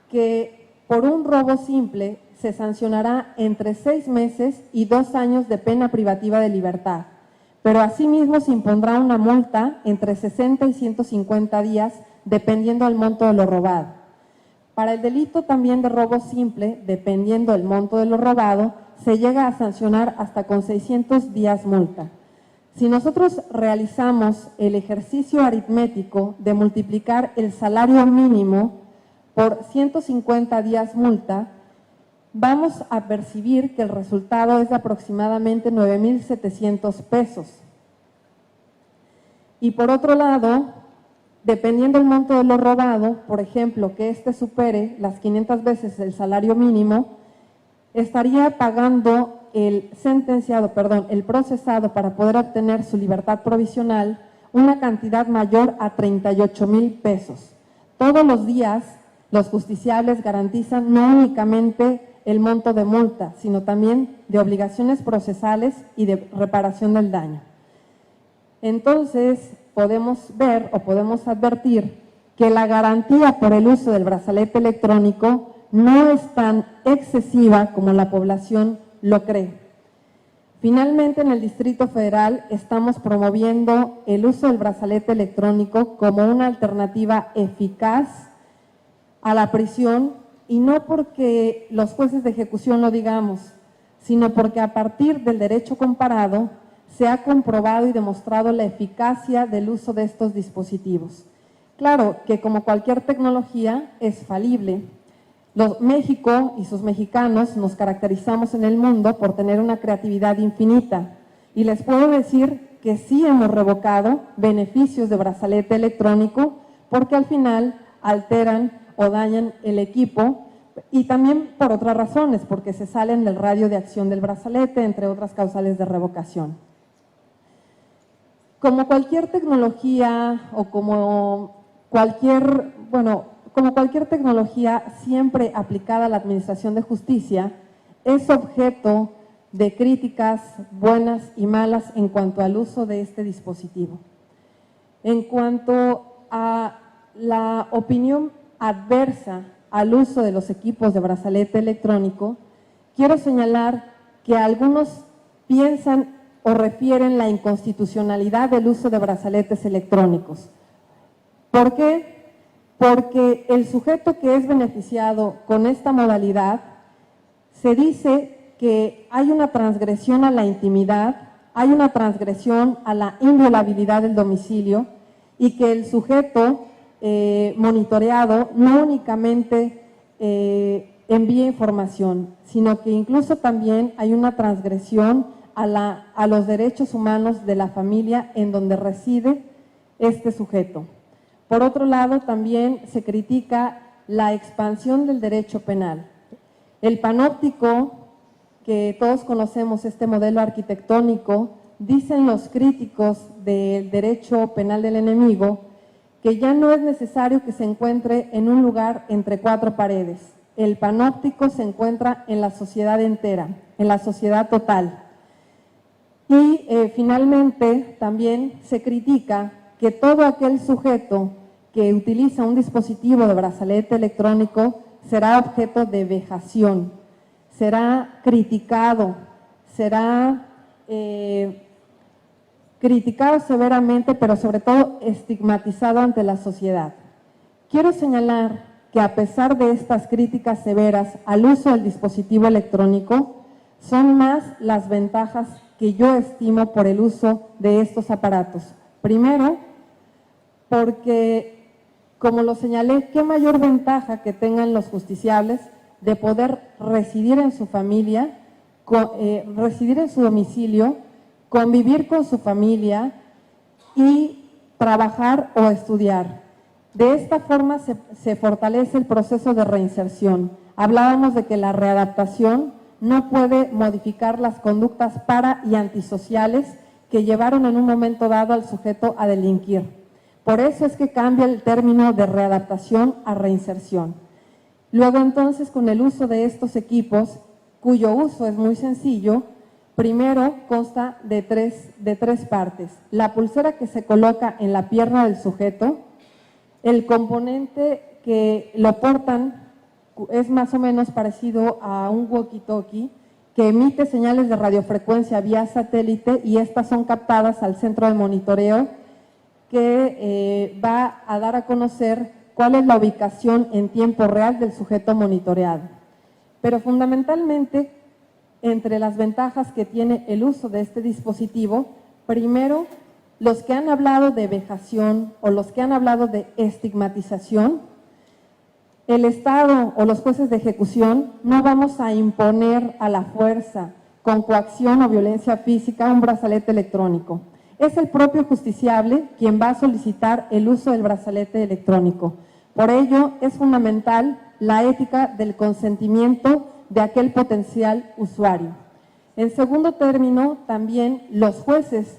que por un robo simple se sancionará entre 6 meses y 2 años de pena privativa de libertad, pero asimismo se impondrá una multa entre 60 y 150 días, dependiendo del monto de lo robado. Para el delito también de robo simple, dependiendo del monto de lo robado, se llega a sancionar hasta con 600 días multa. Si nosotros realizamos el ejercicio aritmético de multiplicar el salario mínimo por 150 días multa, vamos a percibir que el resultado es de aproximadamente 9,700 pesos. Y por otro lado, dependiendo del monto de lo robado, por ejemplo, que éste supere las 500 veces el salario mínimo, estaría pagando el procesado para poder obtener su libertad provisional una cantidad mayor a 38,000 pesos. Todos los días los justiciables garantizan no únicamente el monto de multa, sino también de obligaciones procesales y de reparación del daño. Entonces, podemos ver o podemos advertir que la garantía por el uso del brazalete electrónico no es tan excesiva como la población lo cree. Finalmente, en el Distrito Federal estamos promoviendo el uso del brazalete electrónico como una alternativa eficaz a la prisión, y no porque los jueces de ejecución lo digamos, sino porque a partir del derecho comparado se ha comprobado y demostrado la eficacia del uso de estos dispositivos. Claro que como cualquier tecnología es falible. México y sus mexicanos nos caracterizamos en el mundo por tener una creatividad infinita, y les puedo decir que sí hemos revocado beneficios de brazalete electrónico porque al final alteran o dañan el equipo, y también por otras razones, porque se salen del radio de acción del brazalete, entre otras causales de revocación. Como cualquier tecnología o como cualquier tecnología siempre aplicada a la administración de justicia, es objeto de críticas buenas y malas en cuanto al uso de este dispositivo. En cuanto a la opinión adversa al uso de los equipos de brazalete electrónico, quiero señalar que algunos piensan o refieren la inconstitucionalidad del uso de brazaletes electrónicos. ¿Por qué? Porque el sujeto que es beneficiado con esta modalidad, se dice que hay una transgresión a la intimidad, hay una transgresión a la inviolabilidad del domicilio, y que el sujeto monitoreado no únicamente envía información, sino que incluso también hay una transgresión a los derechos humanos de la familia en donde reside este sujeto. Por otro lado, también se critica la expansión del derecho penal. El panóptico, que todos conocemos, este modelo arquitectónico, dicen los críticos del derecho penal del enemigo que ya no es necesario que se encuentre en un lugar entre cuatro paredes. El panóptico se encuentra en la sociedad entera, en la sociedad total. Y finalmente también se critica que todo aquel sujeto que utiliza un dispositivo de brazalete electrónico será objeto de vejación, será criticado, será criticado severamente, pero sobre todo estigmatizado ante la sociedad. Quiero señalar que a pesar de estas críticas severas al uso del dispositivo electrónico, son más las ventajas que yo estimo por el uso de estos aparatos. Primero, porque, como lo señalé, qué mayor ventaja que tengan los justiciables de poder residir en su familia, residir en su domicilio, convivir con su familia y trabajar o estudiar. De esta forma se fortalece el proceso de reinserción. Hablábamos de que la readaptación no puede modificar las conductas para y antisociales que llevaron en un momento dado al sujeto a delinquir. Por eso es que cambia el término de readaptación a reinserción. Luego entonces, con el uso de estos equipos, cuyo uso es muy sencillo, primero consta de tres partes. La pulsera que se coloca en la pierna del sujeto, el componente que lo portan es más o menos parecido a un walkie-talkie que emite señales de radiofrecuencia vía satélite y estas son captadas al centro de monitoreo que va a dar a conocer cuál es la ubicación en tiempo real del sujeto monitoreado. Pero fundamentalmente, entre las ventajas que tiene el uso de este dispositivo, primero, los que han hablado de vejación o los que han hablado de estigmatización, el Estado o los jueces de ejecución no vamos a imponer a la fuerza, con coacción o violencia física, un brazalete electrónico. Es el propio justiciable quien va a solicitar el uso del brazalete electrónico. Por ello, es fundamental la ética del consentimiento de aquel potencial usuario. En segundo término, también los jueces,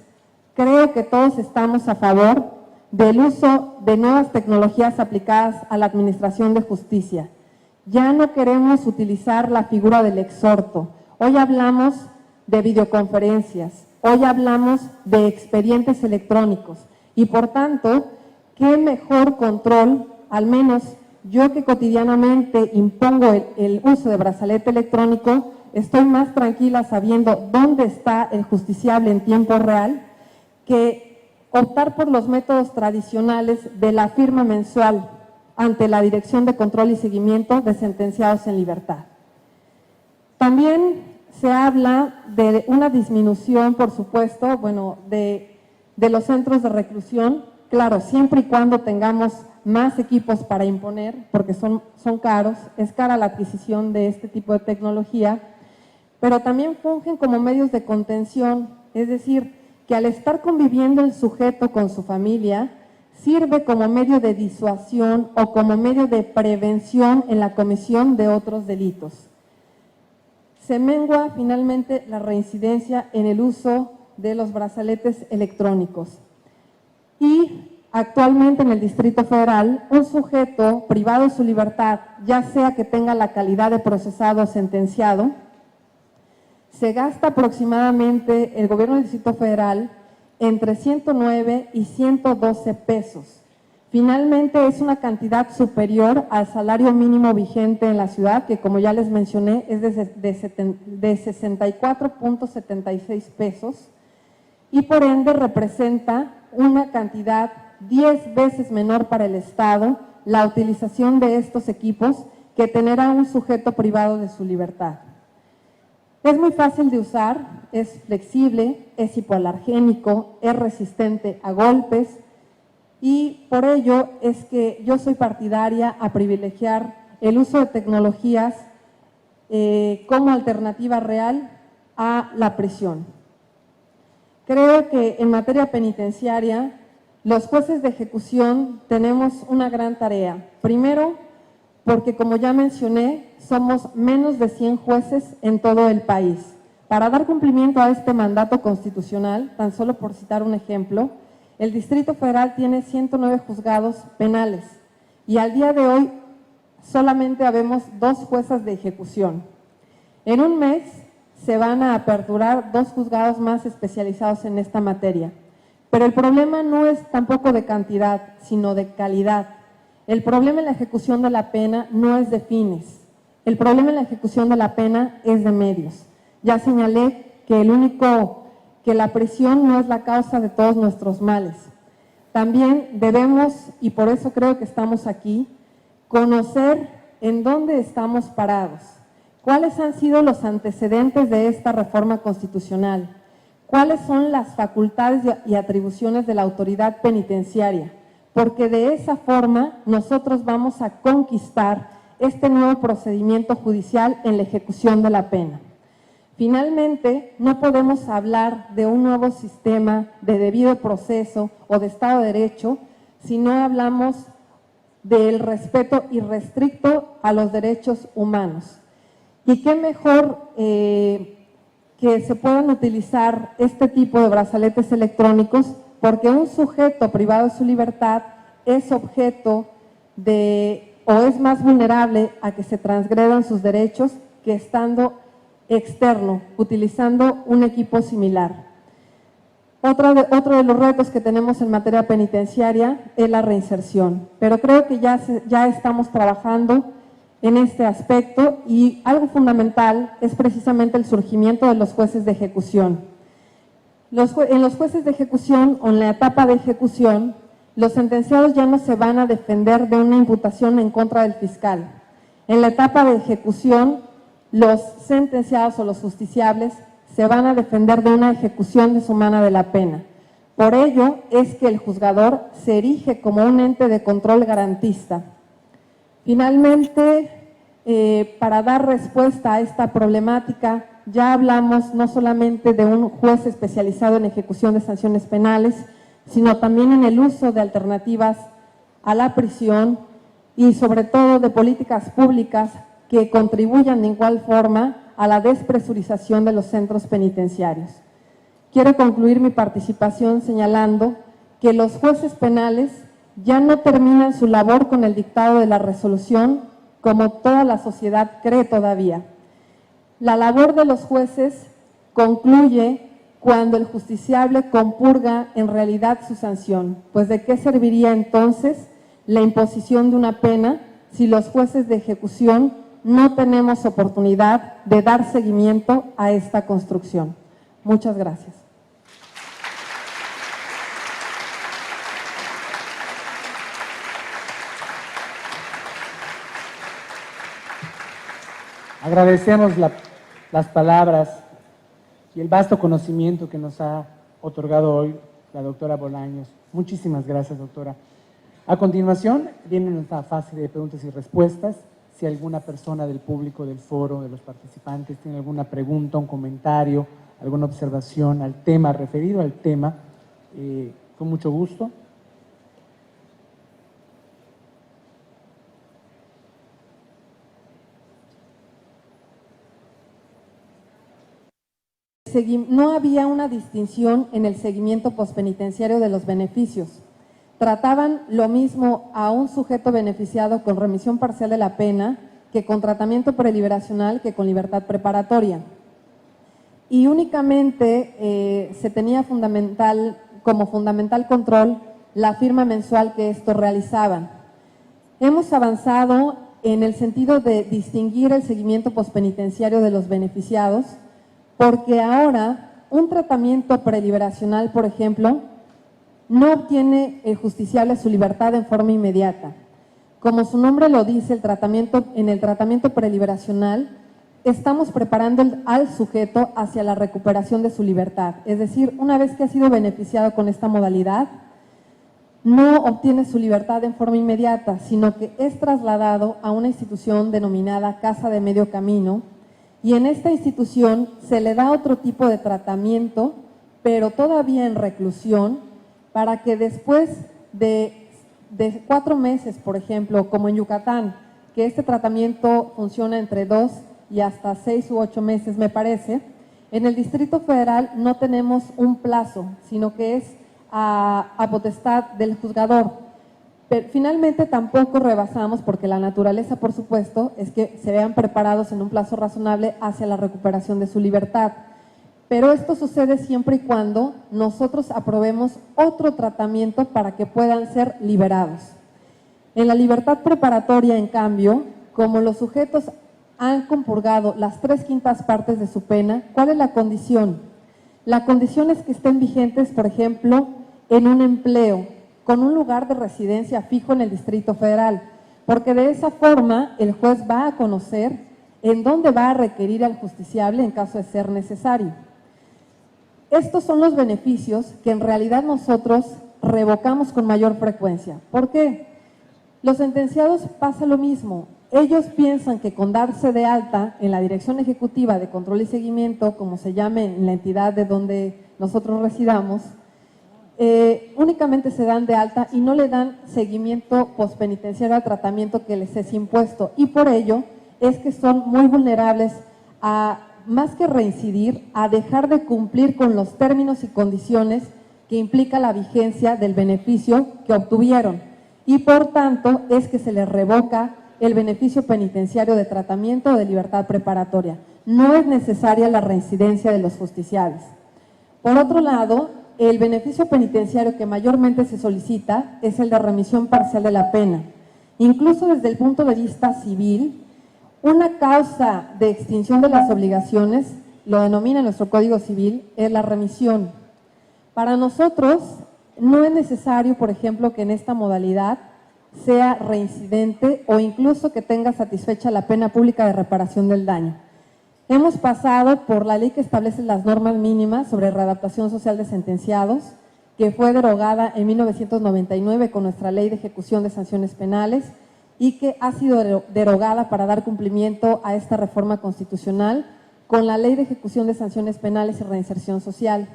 creo que todos estamos a favor del uso de nuevas tecnologías aplicadas a la administración de justicia. Ya no queremos utilizar la figura del exhorto. Hoy hablamos de videoconferencias, hoy hablamos de expedientes electrónicos y por tanto, qué mejor control, al menos yo que cotidianamente impongo el uso de brazalete electrónico, estoy más tranquila sabiendo dónde está el justiciable en tiempo real que optar por los métodos tradicionales de la firma mensual ante la Dirección de Control y Seguimiento de Sentenciados en Libertad. También se habla de una disminución, por supuesto, de los centros de reclusión, claro, siempre y cuando tengamos más equipos para imponer, porque son caros, es cara la adquisición de este tipo de tecnología, pero también fungen como medios de contención, es decir, que al estar conviviendo el sujeto con su familia, sirve como medio de disuasión o como medio de prevención en la comisión de otros delitos. Se mengua finalmente la reincidencia en el uso de los brazaletes electrónicos. Y actualmente en el Distrito Federal, un sujeto privado de su libertad, ya sea que tenga la calidad de procesado o sentenciado, se gasta aproximadamente el gobierno del Distrito Federal entre 109 y 112 pesos. Finalmente es una cantidad superior al salario mínimo vigente en la ciudad, que como ya les mencioné es de 64.76 pesos y por ende representa una cantidad 10 veces menor para el Estado la utilización de estos equipos que tener a un sujeto privado de su libertad. Es muy fácil de usar, es flexible, es hipoalergénico, es resistente a golpes y por ello es que yo soy partidaria a privilegiar el uso de tecnologías como alternativa real a la prisión. Creo que en materia penitenciaria Los jueces de ejecución tenemos una gran tarea. Primero, porque como ya mencioné, somos menos de 100 jueces en todo el país. Para dar cumplimiento a este mandato constitucional, tan solo por citar un ejemplo, el Distrito Federal tiene 109 juzgados penales y al día de hoy solamente habemos 2 juezas de ejecución. En un mes se van a aperturar 2 juzgados más especializados en esta materia. Pero el problema no es tampoco de cantidad, sino de calidad. El problema en la ejecución de la pena no es de fines. El problema en la ejecución de la pena es de medios. Ya señalé que la prisión no es la causa de todos nuestros males. También debemos, y por eso creo que estamos aquí, conocer en dónde estamos parados. ¿Cuáles han sido los antecedentes de esta reforma constitucional? ¿Cuáles son las facultades y atribuciones de la autoridad penitenciaria? Porque de esa forma nosotros vamos a conquistar este nuevo procedimiento judicial en la ejecución de la pena. Finalmente, no podemos hablar de un nuevo sistema de debido proceso o de Estado de Derecho si no hablamos del respeto irrestricto a los derechos humanos. Y qué mejor que se puedan utilizar este tipo de brazaletes electrónicos, porque un sujeto privado de su libertad es objeto o es más vulnerable a que se transgredan sus derechos que estando externo, utilizando un equipo similar. Otro de los retos que tenemos en materia penitenciaria es la reinserción, pero creo que ya estamos trabajando en este aspecto y algo fundamental es precisamente el surgimiento de los jueces de ejecución. En los jueces de ejecución o en la etapa de ejecución, los sentenciados ya no se van a defender de una imputación en contra del fiscal. En la etapa de ejecución, los sentenciados o los justiciables se van a defender de una ejecución deshumana de la pena. Por ello es que el juzgador se erige como un ente de control garantista. Finalmente, para dar respuesta a esta problemática, ya hablamos no solamente de un juez especializado en ejecución de sanciones penales, sino también en el uso de alternativas a la prisión y sobre todo de políticas públicas que contribuyan de igual forma a la despresurización de los centros penitenciarios. Quiero concluir mi participación señalando que los jueces penales ya no terminan su labor con el dictado de la resolución, como toda la sociedad cree todavía. La labor de los jueces concluye cuando el justiciable compurga en realidad su sanción, pues ¿de qué serviría entonces la imposición de una pena si los jueces de ejecución no tenemos oportunidad de dar seguimiento a esta construcción? Muchas gracias. Agradecemos las palabras y el vasto conocimiento que nos ha otorgado hoy la doctora Bolaños. Muchísimas gracias, doctora. A continuación, viene nuestra fase de preguntas y respuestas. Si alguna persona del público, del foro, de los participantes, tiene alguna pregunta, un comentario, alguna observación al tema, referido al tema, con mucho gusto. No había una distinción en el seguimiento pospenitenciario de los beneficios. Trataban lo mismo a un sujeto beneficiado con remisión parcial de la pena que con tratamiento preliberacional que con libertad preparatoria. Y únicamente se tenía como fundamental control la firma mensual que estos realizaban. Hemos avanzado en el sentido de distinguir el seguimiento pospenitenciario de los beneficiados, porque ahora un tratamiento preliberacional, por ejemplo, no obtiene el justiciable su libertad en forma inmediata. Como su nombre lo dice, en el tratamiento preliberacional estamos preparando al sujeto hacia la recuperación de su libertad. Es decir, una vez que ha sido beneficiado con esta modalidad, no obtiene su libertad en forma inmediata, sino que es trasladado a una institución denominada Casa de Medio Camino, y en esta institución se le da otro tipo de tratamiento, pero todavía en reclusión, para que después de 4 meses, por ejemplo, como en Yucatán, que este tratamiento funciona entre 2 y hasta 6 u 8 meses, me parece, en el Distrito Federal no tenemos un plazo, sino que es a potestad del juzgador. Pero finalmente tampoco rebasamos, porque la naturaleza, por supuesto, es que se vean preparados en un plazo razonable hacia la recuperación de su libertad. Pero esto sucede siempre y cuando nosotros aprobemos otro tratamiento para que puedan ser liberados. En la libertad preparatoria, en cambio, como los sujetos han compurgado las 3/5 partes de su pena, ¿cuál es la condición? La condición es que estén vigentes, por ejemplo, en un empleo, con un lugar de residencia fijo en el Distrito Federal, porque de esa forma el juez va a conocer en dónde va a requerir al justiciable en caso de ser necesario. Estos son los beneficios que en realidad nosotros revocamos con mayor frecuencia. ¿Por qué? Los sentenciados pasa lo mismo. Ellos piensan que con darse de alta en la Dirección Ejecutiva de Control y Seguimiento, como se llame en la entidad de donde nosotros residamos, únicamente se dan de alta y no le dan seguimiento pospenitenciario al tratamiento que les es impuesto. Y por ello es que son muy vulnerables a, más que reincidir, a dejar de cumplir con los términos y condiciones que implica la vigencia del beneficio que obtuvieron. Y por tanto es que se les revoca el beneficio penitenciario de tratamiento o de libertad preparatoria. No es necesaria la reincidencia de los justiciables. Por otro lado, el beneficio penitenciario que mayormente se solicita es el de remisión parcial de la pena. Incluso desde el punto de vista civil, una causa de extinción de las obligaciones, lo denomina nuestro Código Civil, es la remisión. Para nosotros no es necesario, por ejemplo, que en esta modalidad sea reincidente o incluso que tenga satisfecha la pena pública de reparación del daño. Hemos pasado por la ley que establece las normas mínimas sobre readaptación social de sentenciados, que fue derogada en 1999 con nuestra Ley de Ejecución de Sanciones Penales y que ha sido derogada para dar cumplimiento a esta reforma constitucional con la Ley de Ejecución de Sanciones Penales y Reinserción Social.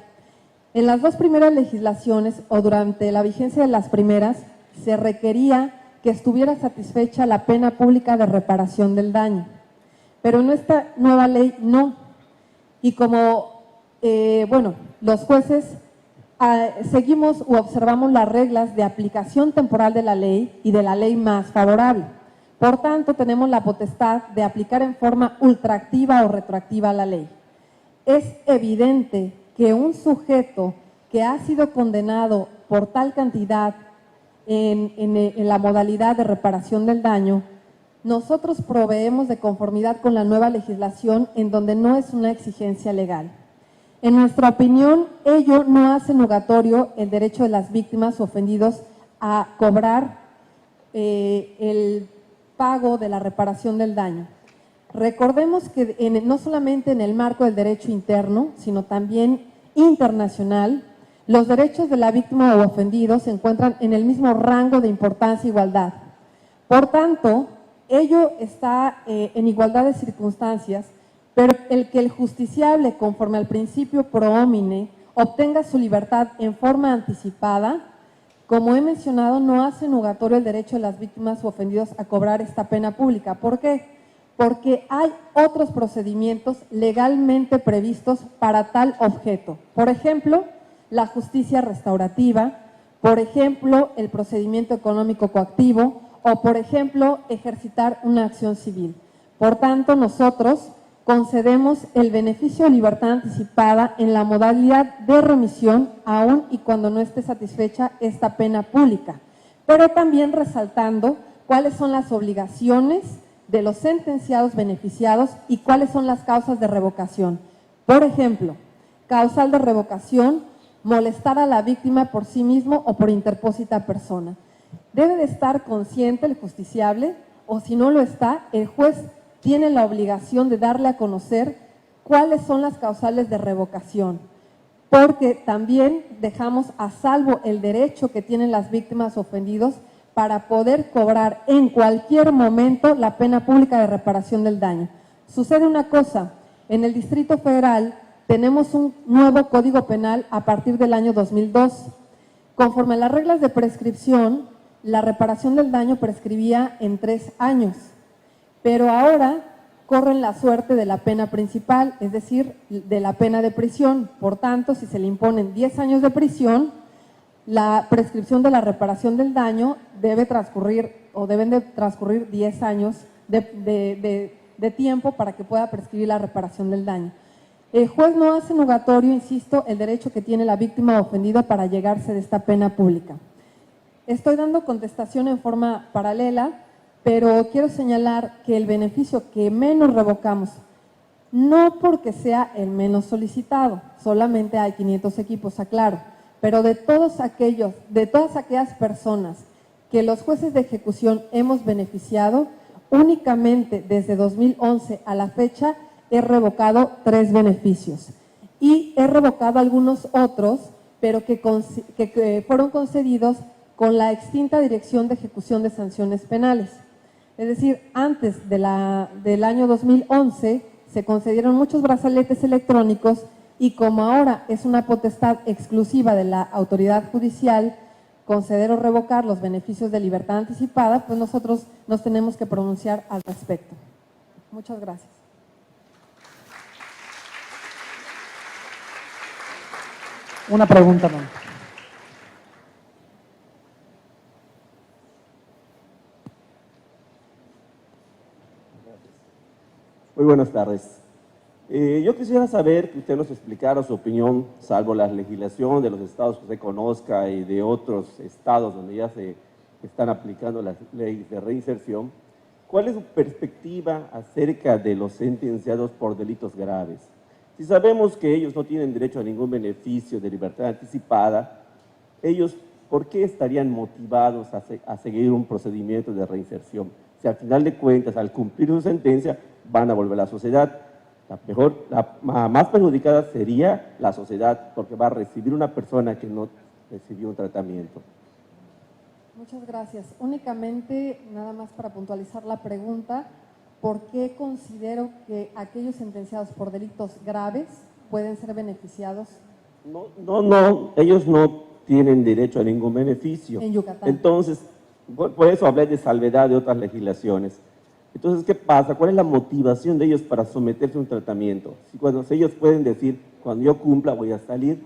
En las 2 primeras legislaciones o durante la vigencia de las primeras, se requería que estuviera satisfecha la pena pública de reparación del daño. Pero en esta nueva ley no. Y como, los jueces seguimos u observamos las reglas de aplicación temporal de la ley y de la ley más favorable. Por tanto, tenemos la potestad de aplicar en forma ultraactiva o retroactiva la ley. Es evidente que un sujeto que ha sido condenado por tal cantidad en la modalidad de reparación del daño, nosotros proveemos de conformidad con la nueva legislación en donde no es una exigencia legal. En nuestra opinión, ello no hace nugatorio el derecho de las víctimas o ofendidos a cobrar el pago de la reparación del daño. Recordemos que no solamente en el marco del derecho interno, sino también internacional, los derechos de la víctima o ofendido se encuentran en el mismo rango de importancia e igualdad. Por tanto, ello está en igualdad de circunstancias, pero el que el justiciable, conforme al principio pro homine, obtenga su libertad en forma anticipada, como he mencionado, no hace nugatorio el derecho de las víctimas o ofendidos a cobrar esta pena pública. ¿Por qué? Porque hay otros procedimientos legalmente previstos para tal objeto. Por ejemplo, la justicia restaurativa, por ejemplo, el procedimiento económico coactivo o, por ejemplo, ejercitar una acción civil. Por tanto, nosotros concedemos el beneficio de libertad anticipada en la modalidad de remisión, aun y cuando no esté satisfecha esta pena pública, pero también resaltando cuáles son las obligaciones de los sentenciados beneficiados y cuáles son las causas de revocación. Por ejemplo, causal de revocación, molestar a la víctima por sí mismo o por interpósita persona. Debe de estar consciente el justiciable, o si no lo está, el juez tiene la obligación de darle a conocer cuáles son las causales de revocación, porque también dejamos a salvo el derecho que tienen las víctimas ofendidos para poder cobrar en cualquier momento la pena pública de reparación del daño. Sucede una cosa, en el Distrito Federal tenemos un nuevo Código Penal a partir del año 2002, Conforme a las reglas de prescripción, la reparación del daño prescribía en 3 años, pero ahora corren la suerte de la pena principal, es decir, de la pena de prisión. Por tanto, si se le imponen 10 años de prisión, la prescripción de la reparación del daño debe transcurrir o deben de transcurrir 10 años de tiempo para que pueda prescribir la reparación del daño. El juez no hace nugatorio, insisto, el derecho que tiene la víctima ofendida para llegarse de esta pena pública. Estoy dando contestación en forma paralela, pero quiero señalar que el beneficio que menos revocamos, no porque sea el menos solicitado, solamente hay 500 equipos, aclaro, pero de todas aquellas personas que los jueces de ejecución hemos beneficiado, únicamente desde 2011 a la fecha he revocado 3 beneficios y he revocado algunos otros, pero que fueron concedidos con la extinta Dirección de Ejecución de Sanciones Penales. Es decir, antes del año 2011 se concedieron muchos brazaletes electrónicos y como ahora es una potestad exclusiva de la autoridad judicial conceder o revocar los beneficios de libertad anticipada, pues nosotros nos tenemos que pronunciar al respecto. Muchas gracias. Una pregunta más. Muy buenas tardes. Yo quisiera saber que usted nos explicara su opinión, salvo la legislación de los estados que usted conozca y de otros estados donde ya se están aplicando las leyes de reinserción, ¿cuál es su perspectiva acerca de los sentenciados por delitos graves? Si sabemos que ellos no tienen derecho a ningún beneficio de libertad anticipada, ellos, ¿por qué estarían motivados a seguir un procedimiento de reinserción? Si al final de cuentas, al cumplir su sentencia, van a volver a la sociedad. La más perjudicada sería la sociedad, porque va a recibir una persona que no recibió un tratamiento. Muchas gracias. Únicamente, nada más para puntualizar la pregunta, ¿por qué considero que aquellos sentenciados por delitos graves pueden ser beneficiados? No, ellos no tienen derecho a ningún beneficio. En Yucatán. Entonces, por eso hablé de salvedad de otras legislaciones. Entonces, ¿qué pasa? ¿Cuál es la motivación de ellos para someterse a un tratamiento? Si cuando ellos pueden decir, cuando yo cumpla voy a salir,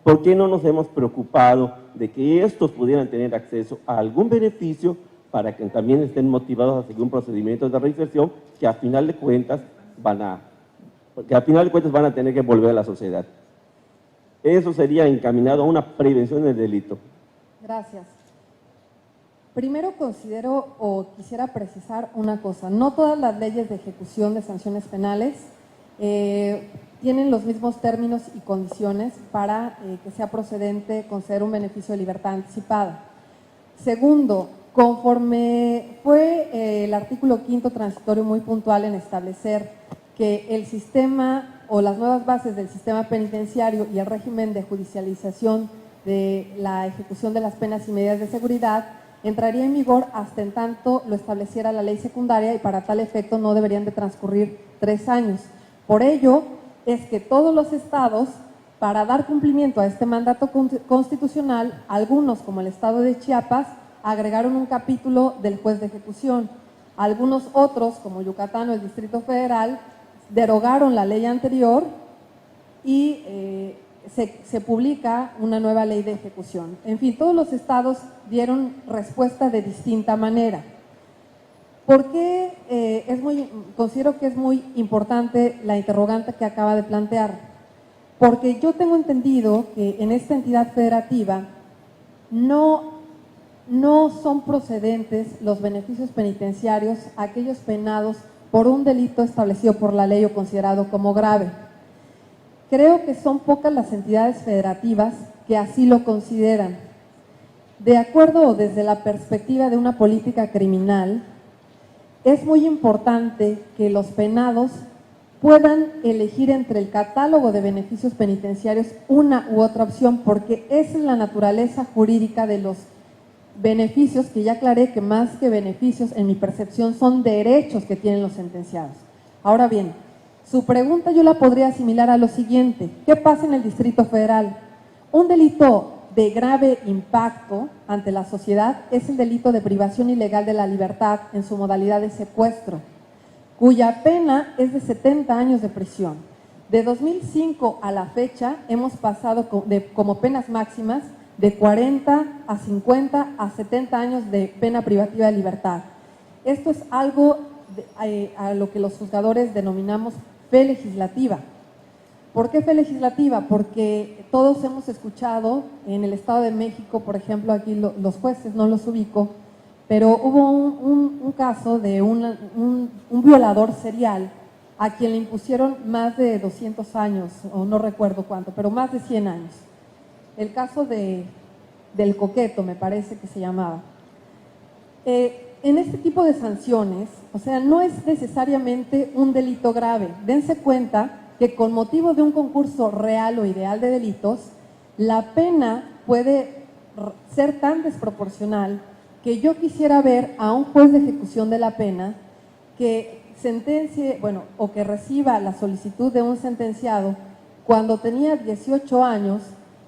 ¿por qué no nos hemos preocupado de que estos pudieran tener acceso a algún beneficio para que también estén motivados a seguir un procedimiento de reinserción que a final de cuentas van a tener que volver a la sociedad? Eso sería encaminado a una prevención del delito. Gracias. Primero considero o quisiera precisar una cosa, no todas las leyes de ejecución de sanciones penales tienen los mismos términos y condiciones para que sea procedente conceder un beneficio de libertad anticipada. Segundo, conforme fue el artículo 5º transitorio muy puntual en establecer que el sistema o las nuevas bases del sistema penitenciario y el régimen de judicialización de la ejecución de las penas y medidas de seguridad entraría en vigor hasta en tanto lo estableciera la ley secundaria y para tal efecto no deberían de transcurrir 3 años. Por ello es que todos los estados, para dar cumplimiento a este mandato constitucional, algunos como el estado de Chiapas, agregaron un capítulo del juez de ejecución. Algunos otros, como Yucatán o el Distrito Federal, derogaron la ley anterior y se publica una nueva ley de ejecución. En fin, todos los estados dieron respuesta de distinta manera. ¿Por qué considero que es muy importante la interrogante que acaba de plantear? Porque yo tengo entendido que en esta entidad federativa no son procedentes los beneficios penitenciarios a aquellos penados por un delito establecido por la ley o considerado como grave. Creo que son pocas las entidades federativas que así lo consideran. De acuerdo o desde la perspectiva de una política criminal, es muy importante que los penados puedan elegir entre el catálogo de beneficios penitenciarios una u otra opción, porque esa es la naturaleza jurídica de los beneficios, que ya aclaré que más que beneficios, en mi percepción, son derechos que tienen los sentenciados. Ahora bien, su pregunta yo la podría asimilar a lo siguiente: ¿qué pasa en el Distrito Federal? Un delito de grave impacto ante la sociedad es el delito de privación ilegal de la libertad en su modalidad de secuestro, cuya pena es de 70 años de prisión. De 2005 a la fecha hemos pasado como penas máximas de 40 a 50 a 70 años de pena privativa de libertad. Esto es algo a lo que los juzgadores denominamos fe legislativa. ¿Por qué fe legislativa? Porque todos hemos escuchado en el Estado de México, por ejemplo, aquí los jueces, no los ubico, pero hubo un caso de un violador serial a quien le impusieron más de 200 años, o no recuerdo cuánto, pero más de 100 años. El caso del coqueto, me parece que se llamaba. En este tipo de sanciones, o sea, no es necesariamente un delito grave. Dense cuenta que con motivo de un concurso real o ideal de delitos, la pena puede ser tan desproporcional que yo quisiera ver a un juez de ejecución de la pena que sentencie, bueno, o que reciba la solicitud de un sentenciado cuando tenía 18 años,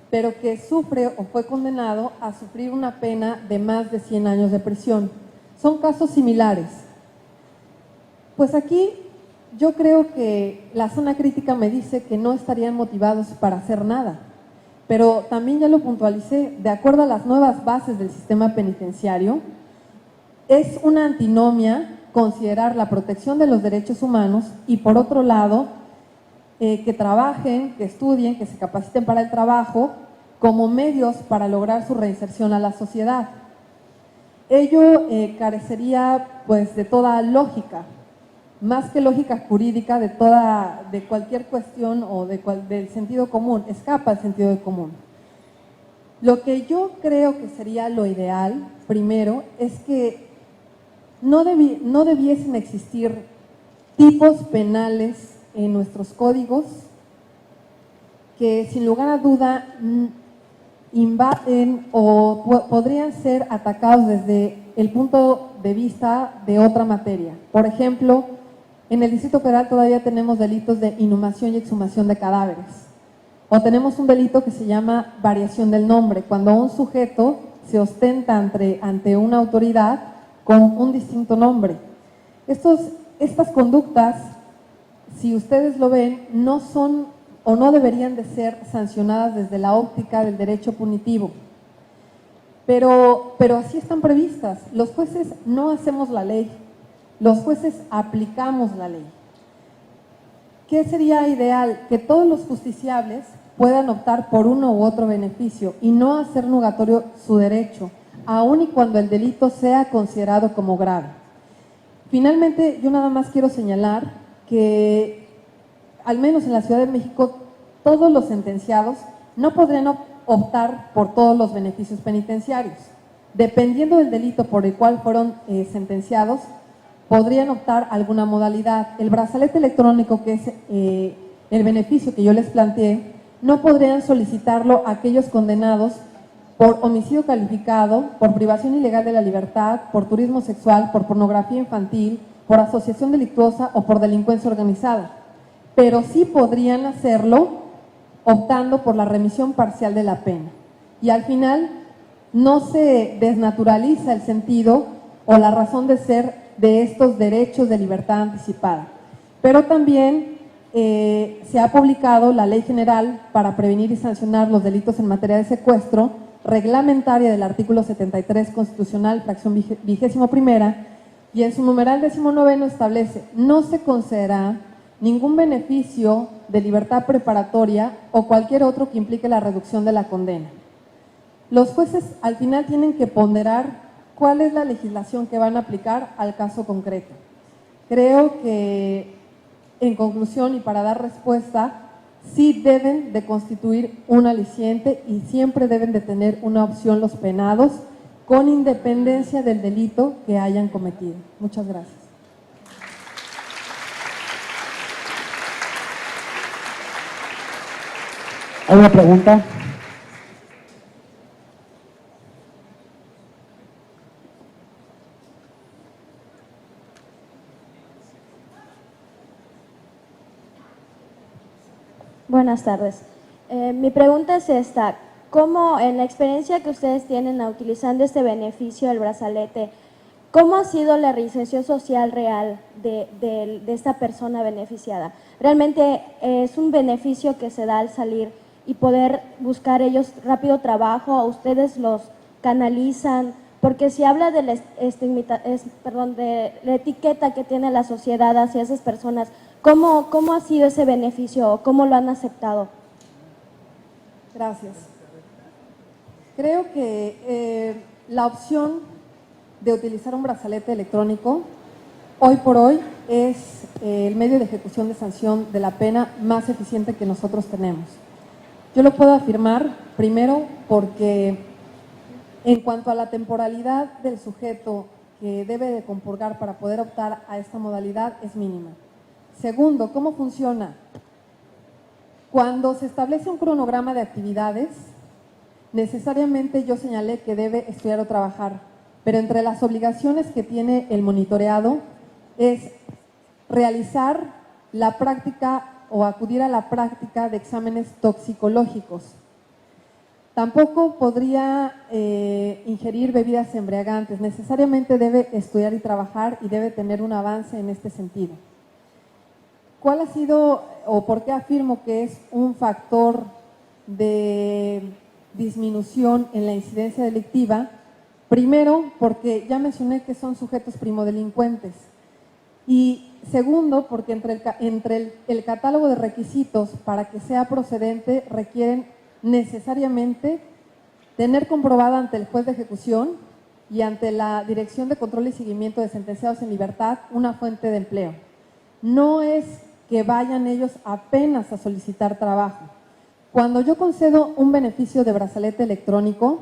pero que sufre o fue condenado a sufrir una pena de más de 100 años de prisión. Son casos similares. Pues aquí yo creo que la zona crítica me dice que no estarían motivados para hacer nada, pero también ya lo puntualicé, de acuerdo a las nuevas bases del sistema penitenciario, es una antinomia considerar la protección de los derechos humanos y por otro lado, que trabajen, que estudien, que se capaciten para el trabajo como medios para lograr su reinserción a la sociedad. Ello carecería pues de toda lógica, más que lógica jurídica, de cualquier cuestión o del sentido común, escapa del sentido común. Lo que yo creo que sería lo ideal, primero, es que no debiesen existir tipos penales en nuestros códigos que sin lugar a duda invaden o podrían ser atacados desde el punto de vista de otra materia. Por ejemplo, en el Distrito Federal todavía tenemos delitos de inhumación y exhumación de cadáveres. O tenemos un delito que se llama variación del nombre, cuando un sujeto se ostenta ante una autoridad con un distinto nombre. Estas conductas, si ustedes lo ven, no son o no deberían de ser sancionadas desde la óptica del derecho punitivo. Pero así están previstas. Los jueces no hacemos la ley, los jueces aplicamos la ley. ¿Qué sería ideal? Que todos los justiciables puedan optar por uno u otro beneficio y no hacer nugatorio su derecho, aun y cuando el delito sea considerado como grave. Finalmente, yo nada más quiero señalar que, al menos en la Ciudad de México, todos los sentenciados no podrían optar por todos los beneficios penitenciarios. Dependiendo del delito por el cual fueron sentenciados, podrían optar a alguna modalidad. El brazalete electrónico, que es el beneficio que yo les planteé, no podrían solicitarlo aquellos condenados por homicidio calificado, por privación ilegal de la libertad, por turismo sexual, por pornografía infantil, por asociación delictuosa o por delincuencia organizada. Pero sí podrían hacerlo optando por la remisión parcial de la pena. Y al final no se desnaturaliza el sentido o la razón de ser de estos derechos de libertad anticipada. Pero también se ha publicado la Ley General para prevenir y sancionar los delitos en materia de secuestro, reglamentaria del artículo 73 constitucional, fracción 21ª, y en su numeral 19 establece: no se concederá ningún beneficio de libertad preparatoria o cualquier otro que implique la reducción de la condena. Los jueces al final tienen que ponderar cuál es la legislación que van a aplicar al caso concreto. Creo que, en conclusión y para dar respuesta, sí deben de constituir un aliciente y siempre deben de tener una opción los penados, con independencia del delito que hayan cometido. Muchas gracias. ¿Hay una pregunta? Buenas tardes. Mi pregunta es esta. ¿cómo en la experiencia que ustedes tienen utilizando este beneficio del brazalete, cómo ha sido la reinserción social real de esta persona beneficiada? ¿Realmente es un beneficio que se da al salir y poder buscar ellos rápido trabajo, o ustedes los canalizan? Porque si habla de de la etiqueta que tiene la sociedad hacia esas personas, ¿cómo ha sido ese beneficio o cómo lo han aceptado? Gracias. Creo que la opción de utilizar un brazalete electrónico hoy por hoy es el medio de ejecución de sanción de la pena más eficiente que nosotros tenemos. Yo lo puedo afirmar, primero, porque en cuanto a la temporalidad del sujeto que debe de compurgar para poder optar a esta modalidad es mínima. Segundo, ¿cómo funciona? Cuando se establece un cronograma de actividades, necesariamente yo señalé que debe estudiar o trabajar, pero entre las obligaciones que tiene el monitoreado es realizar la práctica o acudir a la práctica de exámenes toxicológicos. Tampoco podría ingerir bebidas embriagantes, necesariamente debe estudiar y trabajar y debe tener un avance en este sentido. ¿Cuál ha sido o por qué afirmo que es un factor de disminución en la incidencia delictiva? Primero, porque ya mencioné que son sujetos primodelincuentes. Y segundo, porque entre el catálogo de requisitos para que sea procedente requieren necesariamente tener comprobada ante el juez de ejecución y ante la Dirección de Control y Seguimiento de Sentenciados en Libertad una fuente de empleo. No es que vayan ellos apenas a solicitar trabajo. Cuando yo concedo un beneficio de brazalete electrónico,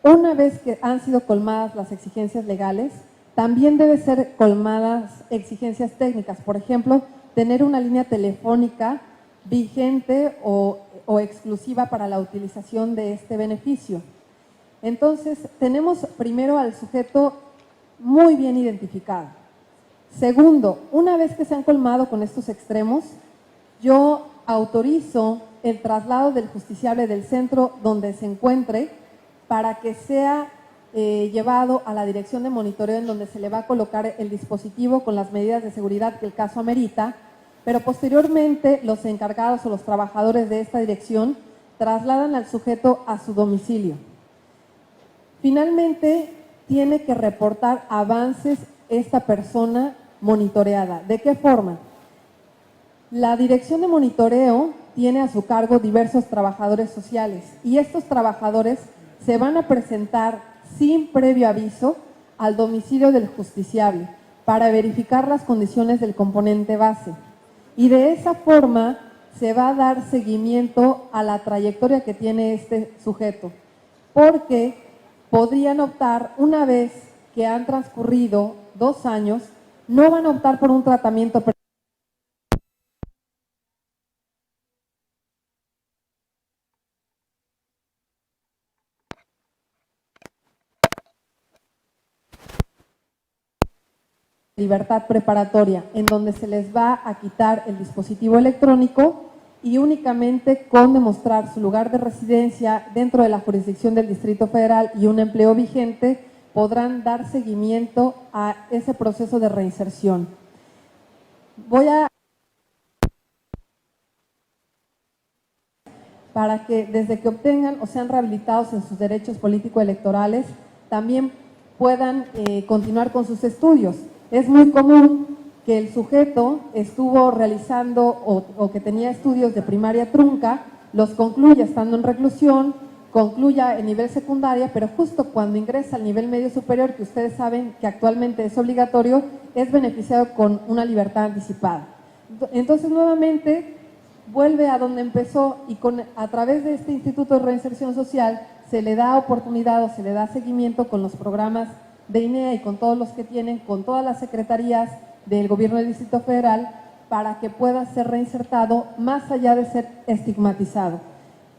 una vez que han sido colmadas las exigencias legales, también deben ser colmadas exigencias técnicas. Por ejemplo, tener una línea telefónica vigente o exclusiva para la utilización de este beneficio. Entonces, tenemos primero al sujeto muy bien identificado. Segundo, una vez que se han colmado con estos extremos, yo autorizo el traslado del justiciable del centro donde se encuentre para que sea llevado a la dirección de monitoreo en donde se le va a colocar el dispositivo con las medidas de seguridad que el caso amerita, pero posteriormente los encargados o los trabajadores de esta dirección trasladan al sujeto a su domicilio. Finalmente, tiene que reportar avances esta persona monitoreada. ¿De qué forma? La dirección de monitoreo tiene a su cargo diversos trabajadores sociales y estos trabajadores se van a presentar sin previo aviso al domicilio del justiciable para verificar las condiciones del componente base. Y de esa forma se va a dar seguimiento a la trayectoria que tiene este sujeto, porque podrían optar, una vez que han transcurrido 2 años, no van a optar por un tratamiento libertad preparatoria, en donde se les va a quitar el dispositivo electrónico y únicamente con demostrar su lugar de residencia dentro de la jurisdicción del Distrito Federal y un empleo vigente, podrán dar seguimiento a ese proceso de reinserción. Para que desde que obtengan o sean rehabilitados en sus derechos político-electorales, también puedan continuar con sus estudios. Es muy común que el sujeto estuvo realizando o que tenía estudios de primaria trunca, los concluya estando en reclusión, concluya en nivel secundaria, pero justo cuando ingresa al nivel medio superior, que ustedes saben que actualmente es obligatorio, es beneficiado con una libertad anticipada. Entonces, nuevamente, vuelve a donde empezó y a través de este Instituto de Reinserción Social se le da oportunidad o se le da seguimiento con los programas de INEA y con todos los que tienen, con todas las secretarías del Gobierno del Distrito Federal, para que pueda ser reinsertado más allá de ser estigmatizado.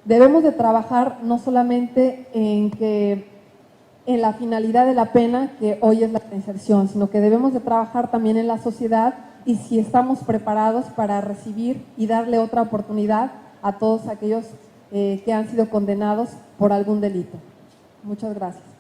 Debemos de trabajar no solamente en la finalidad de la pena, que hoy es la reinserción, sino que debemos de trabajar también en la sociedad y si estamos preparados para recibir y darle otra oportunidad a todos aquellos que han sido condenados por algún delito. Muchas gracias.